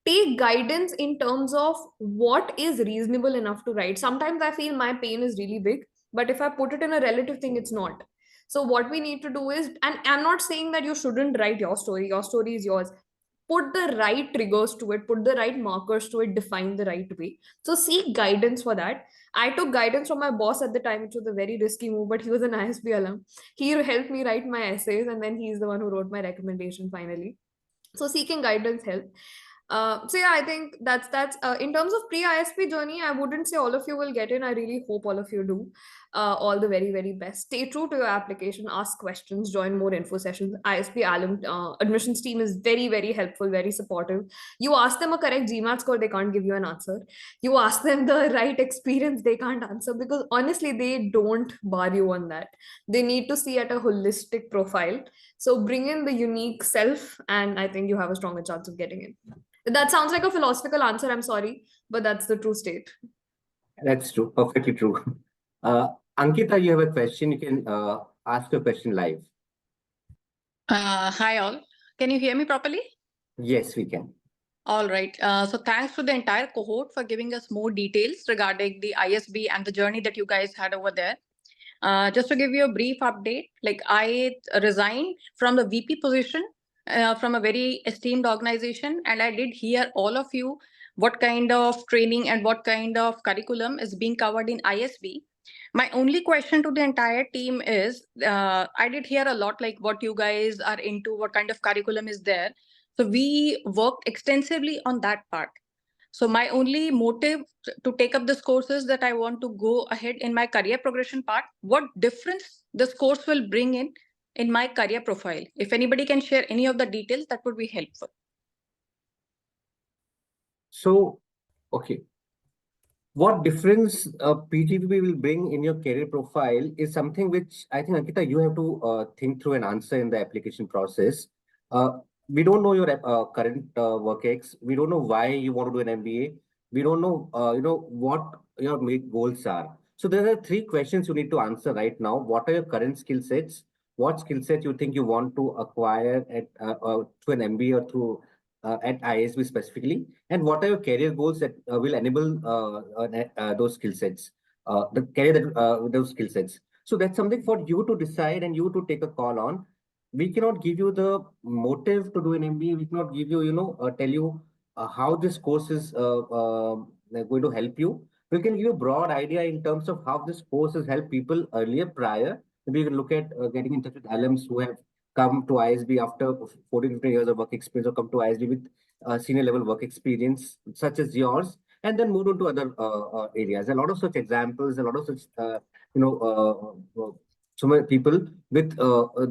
Take guidance in terms of what is reasonable enough to write. Sometimes I feel my pain is really big, but if I put it in a relative thing, it's not. So what we need to do is, and I'm not saying that you shouldn't write your story is yours. Put the right triggers to it, put the right markers to it, define the right way. So seek guidance for that. I took guidance from my boss at the time, which was a very risky move, but he was an ISB alum. He helped me write my essays, and then he's the one who wrote my recommendation finally. So seeking guidance help. So yeah, I think that's in terms of pre-ISP journey, I wouldn't say all of you will get in. I really hope all of you do. All the very, very best. Stay true to your application, ask questions, join more info sessions. ISP admissions team is very, very helpful, very supportive. You ask them a correct GMAT score, they can't give you an answer. You ask them the right experience, they can't answer, because honestly, they don't bar you on that. They need to see at a holistic profile. So bring in the unique self, and I think you have a stronger chance of getting in. That sounds like a philosophical answer. I'm sorry, but that's the true state. That's true. Perfectly true. Ankita, you have a question. You can ask your question live. Hi all. Can you hear me properly? Yes, we can. All right. So thanks to the entire cohort for giving us more details regarding the ISB and the journey that you guys had over there. Just to give you a brief update, like I resigned from the VP position from a very esteemed organization, and I did hear all of you what kind of training and what kind of curriculum is being covered in ISB. My only question to the entire team is, I did hear a lot like what you guys are into, what kind of curriculum is there. So we worked extensively on that part. So my only motive to take up this course is that I want to go ahead in my career progression part. What difference this course will bring in my career profile? If anybody can share any of the details, that would be helpful. So, okay. What difference PGP will bring in your career profile is something which I think, Ankita, you have to think through and answer in the application process. We don't know your current work ex. We don't know why you want to do an MBA. We don't know, what your main goals are. So there are 3 questions you need to answer right now. What are your current skill sets? What skill set you think you want to acquire at through an MBA or through at ISB specifically, and what are your career goals that will enable those skill sets, the career that those skill sets. So that's something for you to decide and you to take a call on. We cannot give you the motive to do an MBA. We cannot give you, tell you how this course is going to help you. We can give you a broad idea in terms of how this course has helped people earlier prior. Maybe you can look at getting in touch with alums who have come to ISB after 14, 15 years of work experience, or come to ISB with senior level work experience, such as yours, and then move on to other areas. A lot of such examples, a lot of such, so many people with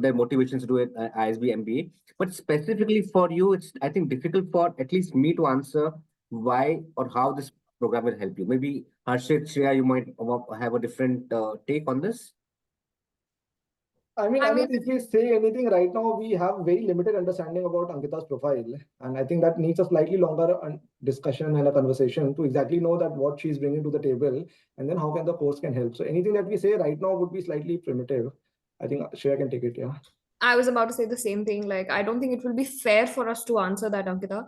their motivations to do an ISB MBA. But specifically for you, it's, I think, difficult for at least me to answer why or how this program will help you. Maybe Harshit, Shreya, you might have a different take on this. I mean, I mean, if we say anything right now, we have very limited understanding about Ankita's profile. And I think that needs a slightly longer discussion and a conversation to exactly know that what she's bringing to the table and then how can the course can help. So anything that we say right now would be slightly primitive. I think Shreya can take it, yeah. I was about to say the same thing. Like, I don't think it will be fair for us to answer that, Ankita.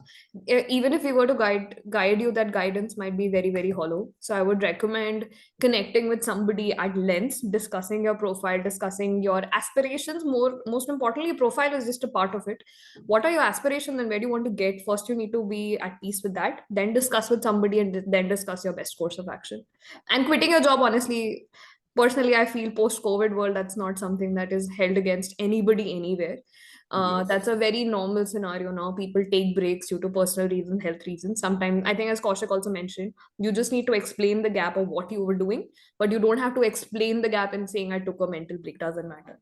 Even if we were to guide you, that guidance might be very, very hollow. So I would recommend connecting with somebody at length, discussing your profile, discussing your aspirations. Most importantly, profile is just a part of it. What are your aspirations and where do you want to get? First, you need to be at peace with that. Then discuss with somebody and then discuss your best course of action. And quitting your job, honestly, personally, I feel post-COVID world, that's not something that is held against anybody anywhere. Yes. That's a very normal scenario now. People take breaks due to personal reasons, health reasons. Sometimes, I think, as Kaushik also mentioned, you just need to explain the gap of what you were doing, but you don't have to explain the gap in saying I took a mental break. Doesn't matter.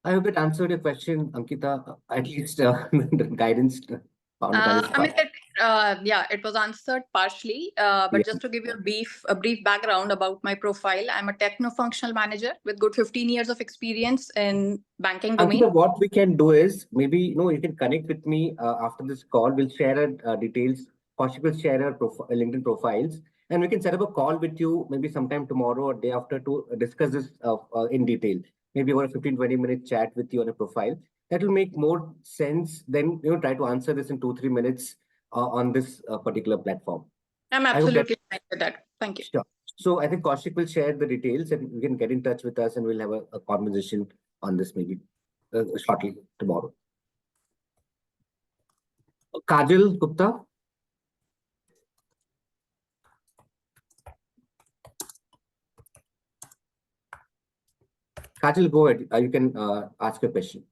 I hope it answered your question, Ankita. At least the guidance found guidance. I mean, yeah, it was answered partially, but Yeah. just to give you a brief background about my profile, I'm a techno-functional manager with good 15 years of experience in banking domain. Ankita, what we can do is maybe you can connect with me after this call. We'll share details. Kaushik will share our LinkedIn profiles, and we can set up a call with you maybe sometime tomorrow or day after to discuss this in detail. Maybe over a 15-20 minute chat with you on a profile. That will make more sense than try to answer this in 2-3 minutes on this particular platform. I'm absolutely fine with that. Thank you. Sure. So I think Kaushik will share the details and you can get in touch with us and we'll have a conversation on this maybe shortly tomorrow. Kajal Gupta. Kajal, go ahead. You can ask a question.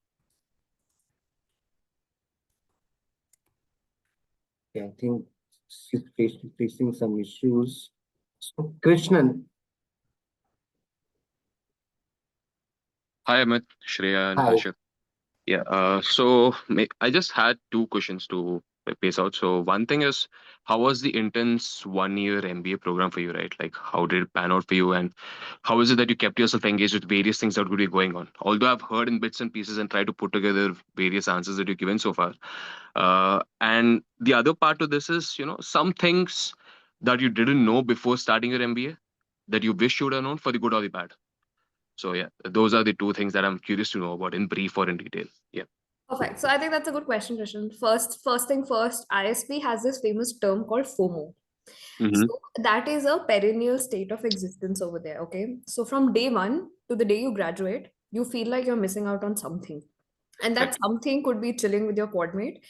Okay, I think she's facing some issues. So, Krishnan. Hi, Amit, Shreya, and Hi. Harshit. Yeah, so I just had two questions to pace out. So one thing is, how was the intense 1 year MBA program for you, right? Like, how did it pan out for you, and how is it that you kept yourself engaged with various things that would be going on? Although I've heard in bits and pieces and tried to put together various answers that you've given so far. And the other part of this is, some things that you didn't know before starting your MBA that you wish you would have known, for the good or the bad. So yeah, those are the two things that I'm curious to know about in brief or in detail. Yeah. Perfect. So I think that's a good question, Krishan. First thing first, ISP has this famous term called FOMO. Mm-hmm. So that is a perennial state of existence over there. Okay. So from day one to the day you graduate, you feel like you're missing out on something. And that something could be chilling with your quad mate,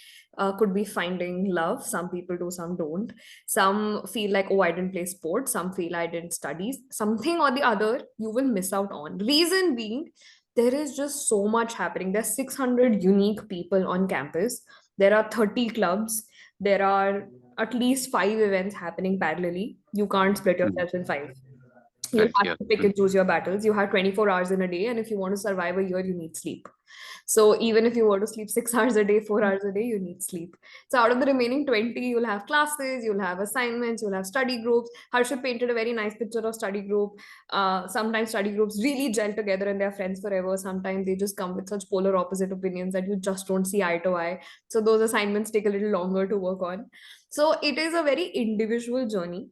could be finding love. Some people do, some don't. Some feel like, oh, I didn't play sports. Some feel I didn't study. Something or the other you will miss out on. Reason being, there is just so much happening. There's 600 unique people on campus. There are 30 clubs. There are at least 5 events happening parallelly. You can't split yourself in 5. You have to pick and choose your battles. You have 24 hours in a day, and if you want to survive a year, you need sleep. So even if you were to sleep 6 hours a day, 4 hours a day, you need sleep. So out of the remaining 20, you'll have classes, you'll have assignments, you'll have study groups. Harshit painted a very nice picture of study group. Sometimes study groups really gel together and they're friends forever. Sometimes they just come with such polar opposite opinions that you just don't see eye to eye. So those assignments take a little longer to work on. So it is a very individual journey.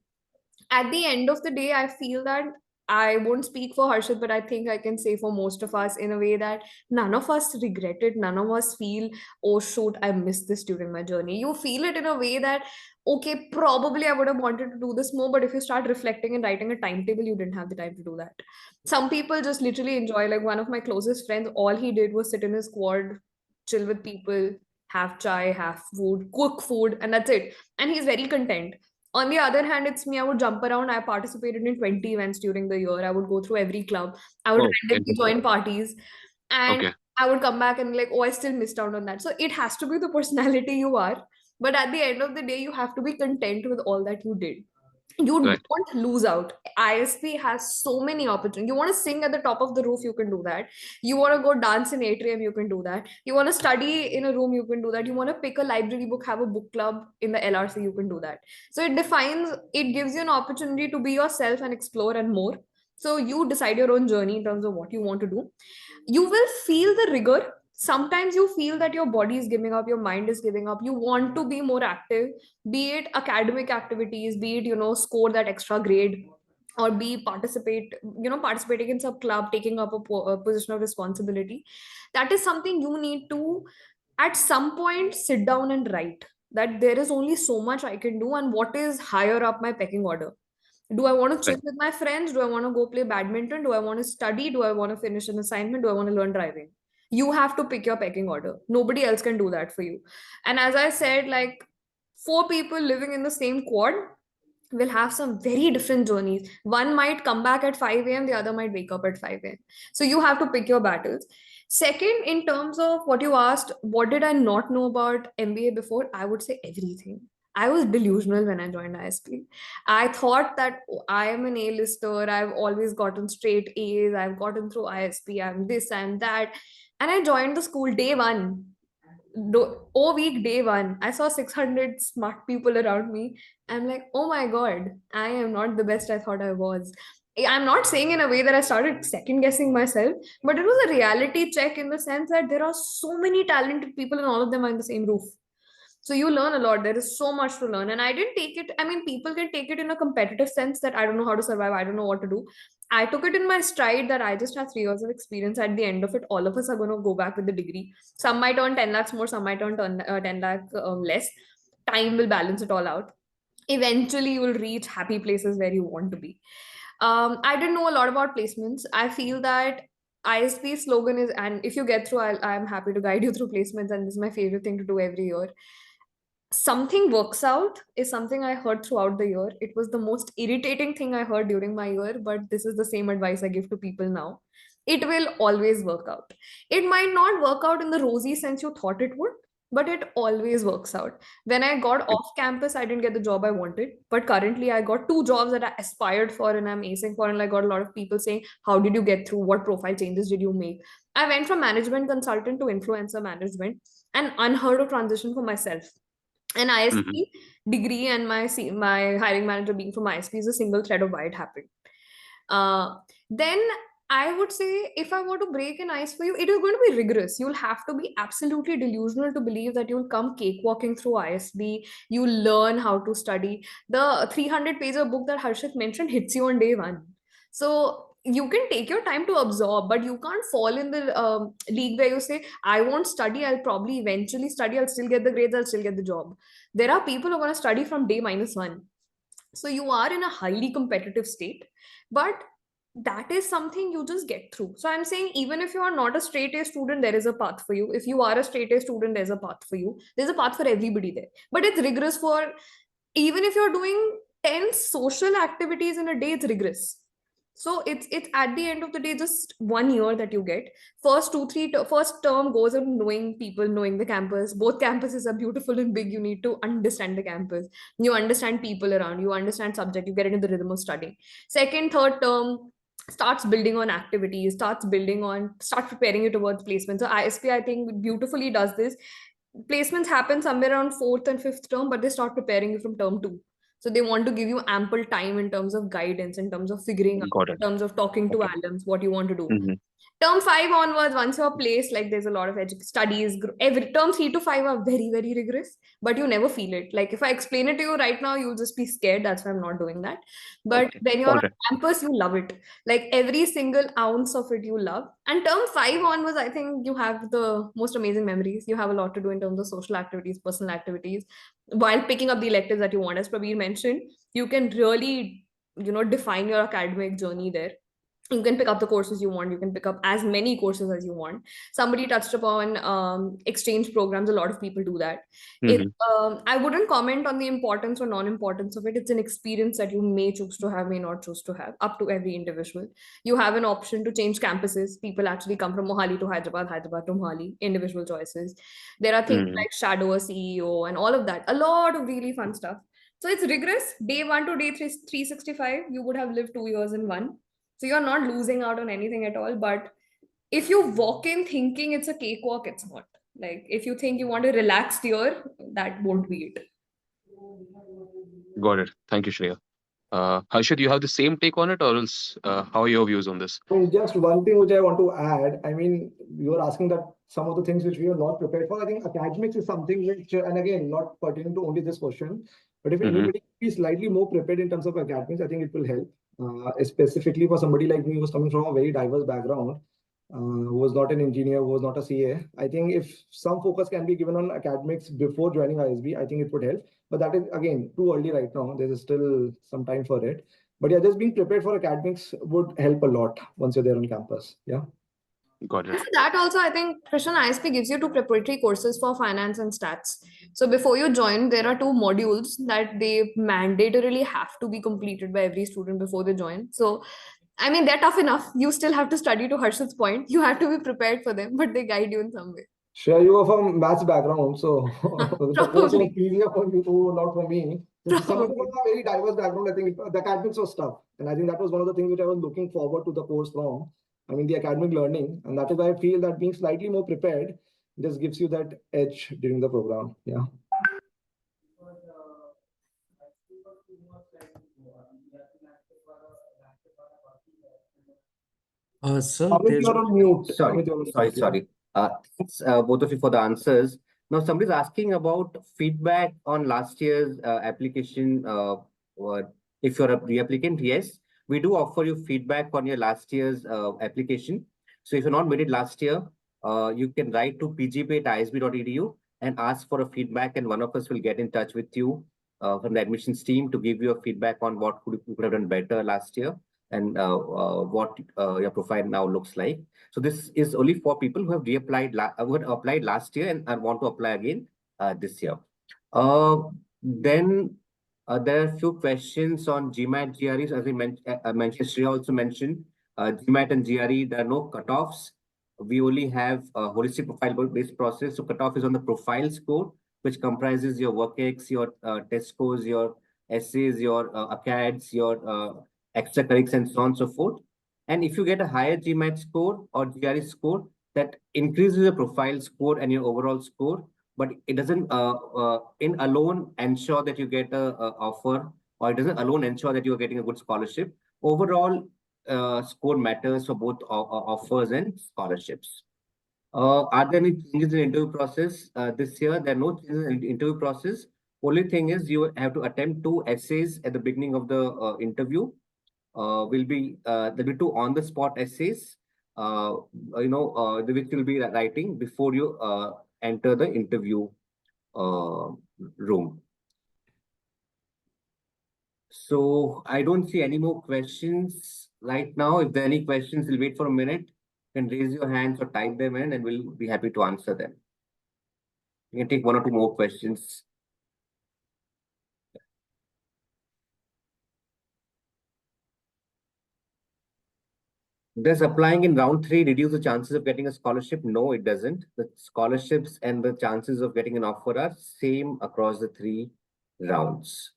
At the end of the day, I feel that I won't speak for Harshit, but I think I can say for most of us in a way that none of us regret it. None of us feel, oh, shoot, I missed this during my journey. You feel it in a way that, okay, probably I would have wanted to do this more, but if you start reflecting and writing a timetable, you didn't have the time to do that. Some people just literally enjoy, like one of my closest friends, all he did was sit in his quad, chill with people, have chai, have food, cook food, and that's it. And he's very content. On the other hand, it's me. I would jump around. I participated in 20 events during the year. I would go through every club. I would randomly join parties. And I would come back and be like, oh, I still missed out on that. So it has to be the personality you are. But at the end of the day, you have to be content with all that you did. You don't lose out. ISP has so many opportunities. You want to sing at the top of the roof, you can do that. You want to go dance in atrium, you can do that. You want to study in a room, you can do that. You want to pick a library book, have a book club in the LRC, you can do that. So it gives you an opportunity to be yourself and explore and more. So you decide your own journey in terms of what you want to do. You will feel the rigor. Sometimes you feel that your body is giving up, your mind is giving up. You want to be more active, be it academic activities, be it, score that extra grade, or be participating in some club, taking up a position of responsibility. That is something you need to, at some point, sit down and write that there is only so much I can do, and what is higher up my pecking order. Do I want to chill Right. with my friends? Do I want to go play badminton? Do I want to study? Do I want to finish an assignment? Do I want to learn driving? You have to pick your pecking order. Nobody else can do that for you. And as I said, like, four people living in the same quad will have some very different journeys. One might come back at 5 a.m., the other might wake up at 5 a.m. So you have to pick your battles. Second, in terms of what you asked, what did I not know about MBA before? I would say everything. I was delusional when I joined ISP. I thought that, oh, I am an A-lister. I've always gotten straight A's. I've gotten through ISP. I'm this, I'm that. And I joined the school day one. Week day one, I saw 600 smart people around me. I'm like, oh my God, I am not the best I thought I was. I'm not saying in a way that I started second guessing myself, but it was a reality check in the sense that there are so many talented people and all of them are in the same roof. So you learn a lot. There is so much to learn. And I didn't take it, I mean, people can take it in a competitive sense that I don't know how to survive, I don't know what to do. I took it in my stride that I just have 3 years of experience. At the end of it, all of us are going to go back with the degree. Some might earn 10 lakhs more, some might earn 10 lakh less. Time will balance it all out. Eventually, you will reach happy places where you want to be. I didn't know a lot about placements. I feel that ISP slogan is, and if you get through, I'm happy to guide you through placements. And this is my favorite thing to do every year. Something works out is something I heard throughout the year. It was the most irritating thing I heard during my year, but this is the same advice I give to people now. It will always work out. It might not work out in the rosy sense you thought it would, but it always works out. When I got Right. off campus, I didn't get the job I wanted, but currently I got two jobs that I aspired for and I'm acing for. And I got a lot of people saying, how did you get through? What profile changes did you make? I went from management consultant to influencer management, an unheard of transition for myself. An Mhm. ISP degree and my hiring manager being from ISP is a single thread of why it happened. Then I would say, if I were to break an ice for you, it is going to be rigorous. You'll have to be absolutely delusional to believe that you'll come cakewalking through ISB. You learn how to study. The 300-page book that Harshit mentioned hits you on day one. So you can take your time to absorb, but you can't fall in the league where you say, I won't study, I'll probably eventually study, I'll still get the grades, I'll still get the job. There are people who are going to study from day -1. So you are in a highly competitive state, but that is something you just get through. So I'm saying, even if you are not a straight A student, there is a path for you. If you are a straight A student, there's a path for you. There's a path for everybody there. But it's rigorous for, even if you're doing 10 social activities in a day, it's rigorous. So it's at the end of the day just 1 year that you get. First term goes on knowing people, knowing the campus. Both campuses are beautiful and big. You need to understand the campus. You understand people around. You understand subject. You get into the rhythm of studying. Second, third term starts building on activities. Starts preparing you towards placement. So ISP, I think, beautifully does this. Placements happen somewhere around fourth and fifth term, but they start preparing you from term 2. So they want to give you ample time in terms of guidance, in terms of figuring out, Got in it. terms of talking to Okay. alums, what you want to do. Mhm. Term 5 onwards, once you're placed, like, there's a lot of studies. Every term 3 to 5 are very, very rigorous, but you never feel it. Like, if I explain it to you right now, you'll just be scared. That's why I'm not doing that. But Okay. when you're All on right. campus, you love it. Like, every single ounce of it you love. And term 5 onwards, I think you have the most amazing memories. You have a lot to do in terms of social activities, personal activities, while picking up the electives that you want. As Prabir mentioned, you can really, define your academic journey there. You can pick up the courses you want. You can pick up as many courses as you want. Somebody touched upon exchange programs. A lot of people do that. It, Mhm. I wouldn't comment on the importance or non-importance of it. It's an experience that you may choose to have, may not choose to have, up to every individual. You have an option to change campuses. People actually come from Mohali to Hyderabad, Hyderabad to Mohali, individual choices. There are things Mhm. like shadow a CEO and all of that. A lot of really fun stuff. So it's rigorous. Day 1 to day 365, you would have lived 2 years in one. So you're not losing out on anything at all. But if you walk in thinking it's a cakewalk, it's not. Like, if you think you want a relaxed year, that won't be it. Got it. Thank you, Shreya. Harshit, you have the same take on it, or else how are your views on this? I mean, just one thing which I want to add. I mean, you are asking that some of the things which we are not prepared for. I think academics is something which, and again, not pertaining to only this question, but if Mm-hmm. anybody is slightly more prepared in terms of academics, I think it will help. Specifically for somebody like me who's coming from a very diverse background, who was not an engineer, who was not a CA. I think if some focus can be given on academics before joining ISB, I think it would help. But that is again too early right now. There is still some time for it. But yeah, just being prepared for academics would help a lot once you're there on campus. Yeah. Got And it. for that also, I think Christian ISP gives you two preparatory courses for finance and stats. So before you join, there are two modules that they mandatorily have to be completed by every student before they join. So I mean, they're tough enough. You still have to study, to Harshit's point. You have to be prepared for them, but they guide you in some way. Shreya, you are from maths background, so the course was Probably. easier for you, not for me. Since some people Probably. from a very diverse background, I think the academics was tough. And I think that was one of the things which I was looking forward to the course from. I mean, the academic learning. And that is why I feel that being slightly more prepared just gives you that edge during the program. Yeah. Sir, Amit, there's you are on mute. Sorry, Amit, you are on sorry, mute. Yeah. sorry. Thanks, both of you for the answers. Now, somebody's asking about feedback on last year's application. Or if you're a reapplicant, yes, we do offer you feedback on your last year's application. So if you're not made it last year, you can write to pgp@isb.edu and ask for a feedback, and one of us will get in touch with you from the admissions team to give you a feedback on what you could have done better last year and what your profile now looks like. So this is only for people who have reapplied, who had applied last year and want to apply again this year. Then there are a few questions on GMAT, GREs. As I mentioned, Shreya also mentioned GMAT and GRE. There are no cutoffs. We only have a holistic profile-based process. So cutoff is on the profile score, which comprises your WorkX, your test scores, your essays, your ACADS, your extracurriculars, and so on and so forth. And if you get a higher GMAT score or GRE score, that increases your profile score and your overall score, but it doesn't in alone ensure that you get a offer, or it doesn't alone ensure that you are getting a good scholarship. Overall, score matters for both offers and scholarships. Are there any changes in the interview process this year? There are no changes in the interview process. Only thing is you have to attempt 2 essays at the beginning of the interview. There'll be 2 on-the-spot essays, which you'll be writing before you enter the interview room. So I don't see any more questions right now. If there are any questions, we'll wait for a minute. You can raise your hands or type them in, and we'll be happy to answer them. We can take 1 or 2 more questions. Does applying in round 3 reduce the chances of getting a scholarship? No, it doesn't. The scholarships and the chances of getting an offer are same across the 3 rounds.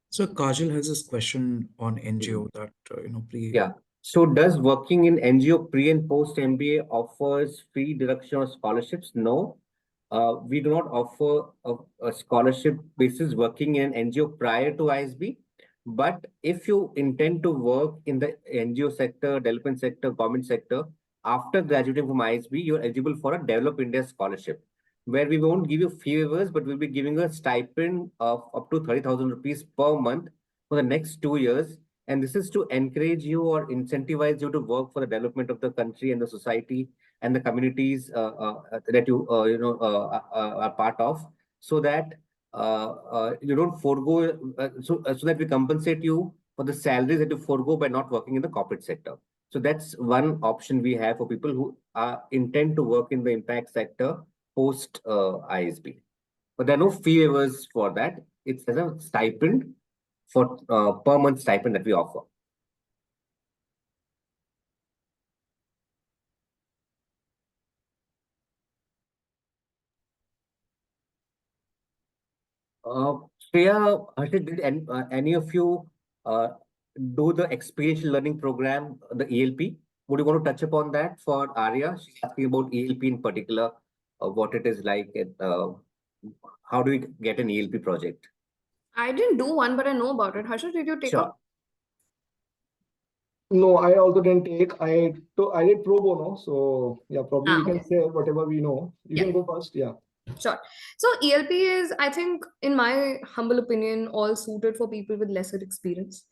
So Kajal has this question on NGO that Yeah. So does working in NGO pre and post MBA offers free deduction or scholarships? No. We do not offer a scholarship basis working in an NGO prior to ISB. But if you intend to work in the NGO sector, development sector, government sector, after graduating from ISB, you're eligible for a Develop India scholarship, where we won't give you fee waivers, but we'll be giving a stipend of up to 30,000 rupees per month for the next 2 years. And this is to encourage you or incentivize you to work for the development of the country and the society and the communities that you are part of, so that you don't forego, so that we compensate you for the salaries that you forego by not working in the corporate sector. So that's one option we have for people who intend to work in the impact sector post ISB. But there are no fee waivers for that. It's as a stipend for per month stipend that we offer. Shreya, Harshit, did any of you do the experiential learning program, the ELP? would you want to touch upon that for Arya? She's asking about ELP in particular, what it is like, and how do we get an ELP project? I didn't do one, but I know about it. Harshit, did you take Sure. up? No, I also didn't take. I did pro bono, so yeah, probably we can Okay. share whatever we know. You Yeah. can go first. Yeah. Sure. So ELP is, I think, in my humble opinion, all suited for people with lesser experience.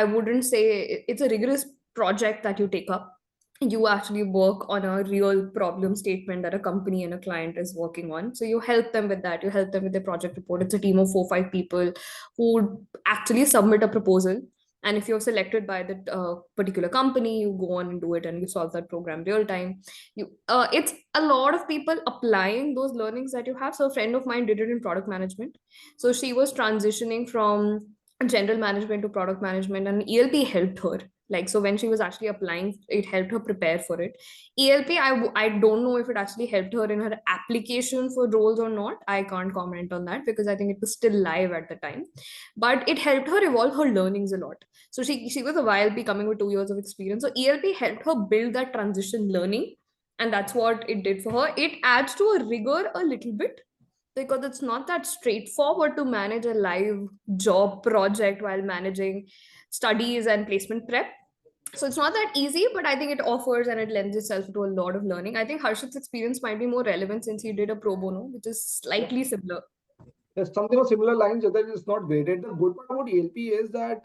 I wouldn't say it's a rigorous project that you take up. You actually work on a real problem statement that a company and a client is working on. So you help them with that. You help them with the project report. It's a team of 4, 5 people who would actually submit a proposal. And if you're selected by the particular company, you go on and do it and you solve that program real time. It's a lot of people applying those learnings that you have. So a friend of mine did it in product management. So she was transitioning from general management to product management, and ELP helped her. Like, so when she was actually applying, it helped her prepare for it. ELP, I don't know if it actually helped her in her application for roles or not. I can't comment on that because I think it was still live at the time, but it helped her evolve her learnings a lot. So she was a YLP coming with 2 years of experience. So ELP helped her build that transition learning, and that's what it did for her. It adds to a rigor a little bit because it's not that straightforward to manage a live job project while managing studies and placement prep. So it's not that easy, but I think it offers and it lends itself to a lot of learning. I think Harshit's experience might be more relevant since he did a pro bono, which is slightly similar. There's something of similar lines, that it's not graded. The good part about ELP is that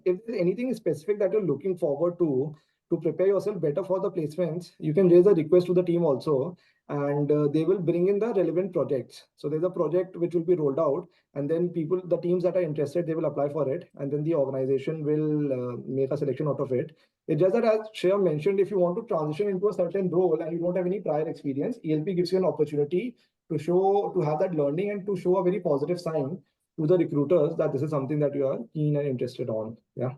if there's anything specific that you're looking forward to prepare yourself better for the placements, you can raise a request to the team also, and they will bring in the relevant projects. So there's a project which will be rolled out, and then the teams that are interested, they will apply for it, and then the organization will make a selection out of it. It's just that, as Shreya mentioned, if you want to transition into a certain role and you don't have any prior experience, ELP gives you an opportunity to have that learning and to show a very positive sign to the recruiters that this is something that you are keen and interested on. Yeah.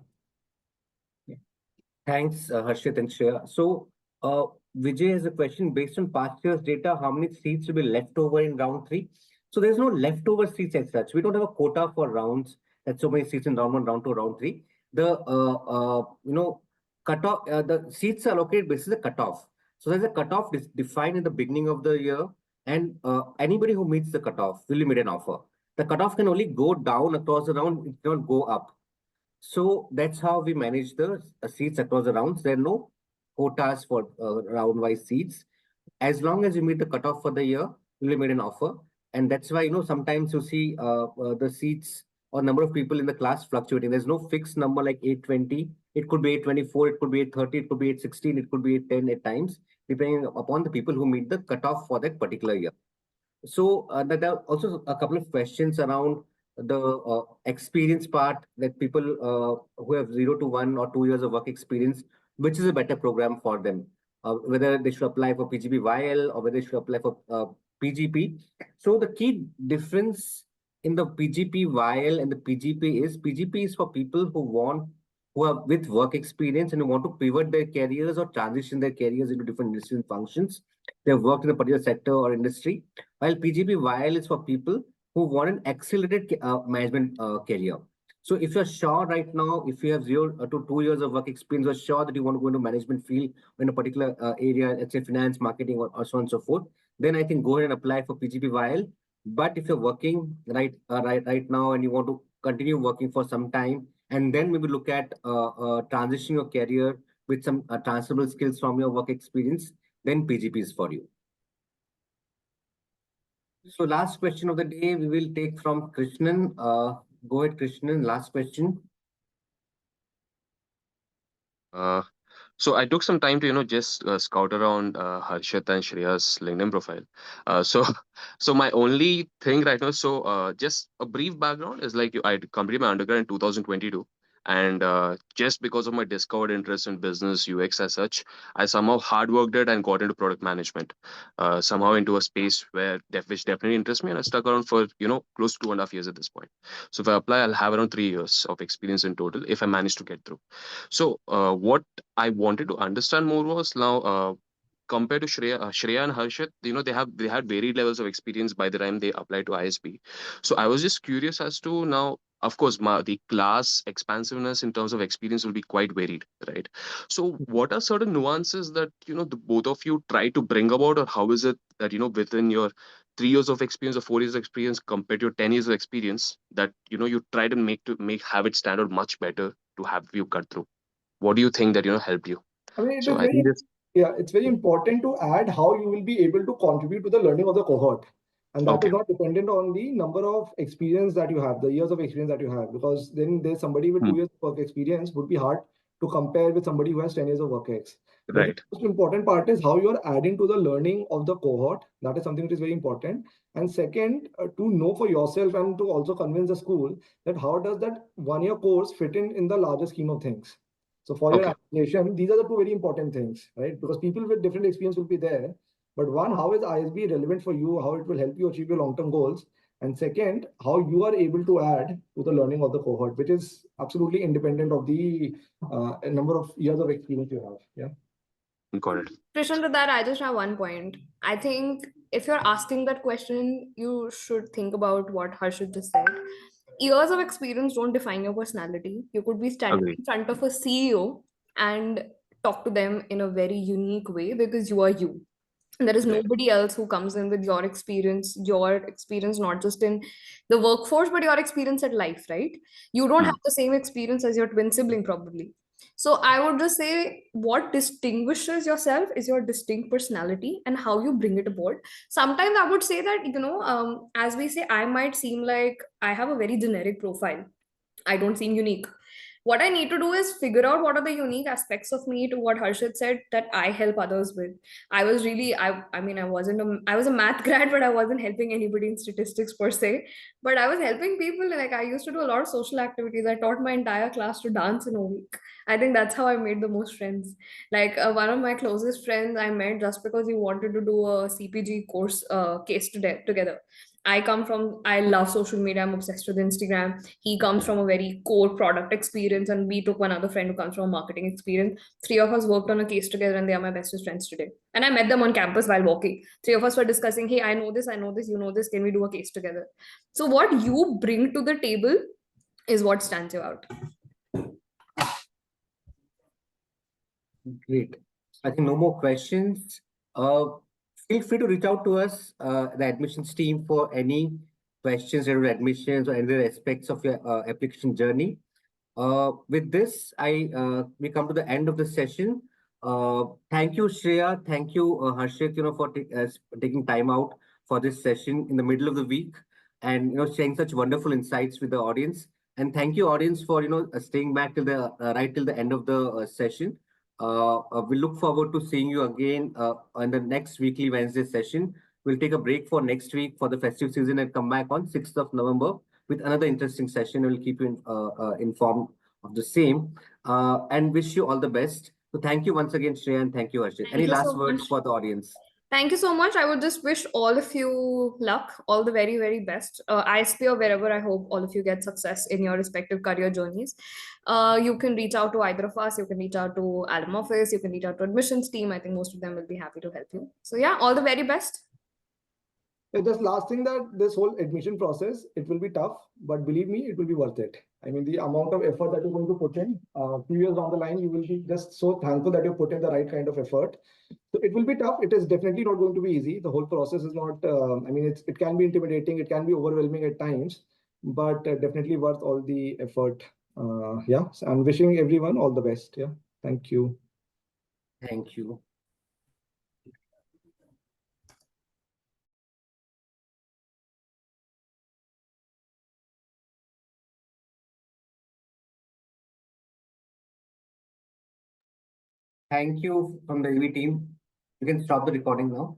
Thanks, Harshit and Shreya. So, Vijay has a question. Based on past year's data, how many seats will be left over in round 3? So there's no leftover seats as such. We don't have a quota for rounds. That's so many seats in round 1, round 2, round 3. The cutoff. The seats are allocated based on the cutoff. So there's a cutoff defined in the beginning of the year, and anybody who meets the cutoff will be made an offer. The cutoff can only go down across the round; it cannot go up. So that's how we manage the seats across the rounds. There are no quotas for round-wise seats. As long as you meet the cutoff for the year, you'll be made an offer. And that's why, sometimes you see the seats or number of people in the class fluctuating. There's no fixed number like 820. It could be 824, it could be 830, it could be 816, it could be 810 at times, depending upon the people who meet the cutoff for that particular year. So there are also a couple of questions around the experience part, that people who have 0 to 1 or 2 years of work experience, which is a better program for them, whether they should apply for PGP YL or whether they should apply for PGP. So the key difference in the PGP YL and the PGP is for people who are with work experience and who want to pivot their careers or transition their careers into different industry functions. They've worked in a particular sector or industry, while PGP YL is for people who want an accelerated management career. So if you're sure right now, if you have 0 to 2 years of work experience, you're sure that you want to go into management field in a particular area, let's say finance, marketing, or so on and so forth, then I think go ahead and apply for PGP YL. But if you're working right now and you want to continue working for some time, and then maybe look at transitioning your career with some transferable skills from your work experience, then PGP is for you. So last question of the day we will take from Krishnan. Go ahead, Krishnan. Last question. So I took some time to just scout around Harshit and Shreya's LinkedIn profile. So so my only thing right now, so just a brief background is like I completed my undergrad in 2022. And just because of my discovered interest in business UX as such, I somehow hard worked it and got into product management, somehow into a space which definitely interests me, and I stuck around for close to 2.5 years at this point. So if I apply, I'll have around 3 years of experience in total if I manage to get through. So what I wanted to understand more was now, compared to Shreya and Harshit, they had varied levels of experience by the time they applied to ISB. So I was just curious as to now, of course, the class expansiveness in terms of experience will be quite varied, right? So what are certain nuances that, the both of you try to bring about, or how is it that, within your 3 years of experience or 4 years of experience compared to your 10 years of experience, that, you try to have it stand out much better to have you cut through? What do you think that, helped you? I mean, it So is I very, think this. yeah, it's very important to add how you will be able to contribute to the learning of the cohort. And that Okay. is not dependent on the number of experience that you have, the years of experience that you have, because then there's somebody with Hmm. 2 years of work experience would be hard to compare with somebody who has 10 years of work ex. But the Right. most important part is how you are adding to the learning of the cohort. That is something which is very important. And second, to know for yourself and to also convince the school that how does that 1 year course fit in the larger scheme of things. So for your Okay. application, these are the two very important things, right? Because people with different experience will be there. But one, how is ISB relevant for you? How it will help you achieve your long-term goals? And second, how you are able to add to the learning of the cohort, which is absolutely independent of the number of years of experience you have. Yeah. Got it. Krishnan, to that, I just have one point. I think if you're asking that question, you should think about what Harshit just said. Years of experience don't define your personality. You could be standing Agree. in front of a CEO and talk to them in a very unique way because you are you. There is Right. nobody else who comes in with your experience not just in the workforce but your experience at life, right? You don't Hmm. have the same experience as your twin sibling probably. So I would just say what distinguishes yourself is your distinct personality and how you bring it aboard. Sometimes I would say that, as we say, I might seem like I have a very generic profile. I don't seem unique. What I need to do is figure out what are the unique aspects of me, to what Harshit said, that I help others with. I was really, I mean, I was a math grad, but I wasn't helping anybody in statistics per se. But I was helping people. Like I used to do a lot of social activities. I taught my entire class to dance in a week. I think that's how I made the most friends. Like one of my closest friends I met just because he wanted to do a CPG course case together. I love social media. I'm obsessed with Instagram. He comes from a very core product experience, and we took one other friend who comes from a marketing experience. Three of us worked on a case together, and they are my bestest friends today. And I met them on campus while walking. Three of us were discussing, hey, I know this, you know this, can we do a case together? So, what you bring to the table is what stands you out. Great. I think no more questions. Uh, Feel free to reach out to us, the admissions team, for any questions related to admissions or any other aspects of your application journey. With this, we come to the end of the session. Thank you, Shreya. Thank you, Harshit, for taking time out for this session in the middle of the week, and sharing such wonderful insights with the audience. And thank you, audience, for staying back till the right till the end of the session. We look forward to seeing you again on the next weekly Wednesday session. We'll take a break for next week for the festive season and come back on 6th of November with another interesting session. We'll keep you informed of the same, and wish you all the best. So thank you once again, Shreya, and thank you, Harshit. Any Thank you last so words much. for the audience? Thank you so much. I would just wish all of you luck, all the very, very best. ISP or wherever, I hope all of you get success in your respective career journeys. You can reach out to either of us. You can reach out to Alum Office. You can reach out to admissions team. I think most of them will be happy to help you. So yeah, all the very best. Just last thing, that this whole admission process, it will be tough, but believe me, it will be worth it. I mean, the amount of effort that you're going to put in, a few years down the line, you will be just so thankful that you put in the right kind of effort. So it will be tough. It is definitely not going to be easy. The whole process is not, I mean, it can be intimidating. It can be overwhelming at times, but definitely worth all the effort. Yeah, so I'm wishing everyone all the best. Yeah, thank you. Thank you. Thank you from the AV team. You can stop the recording now.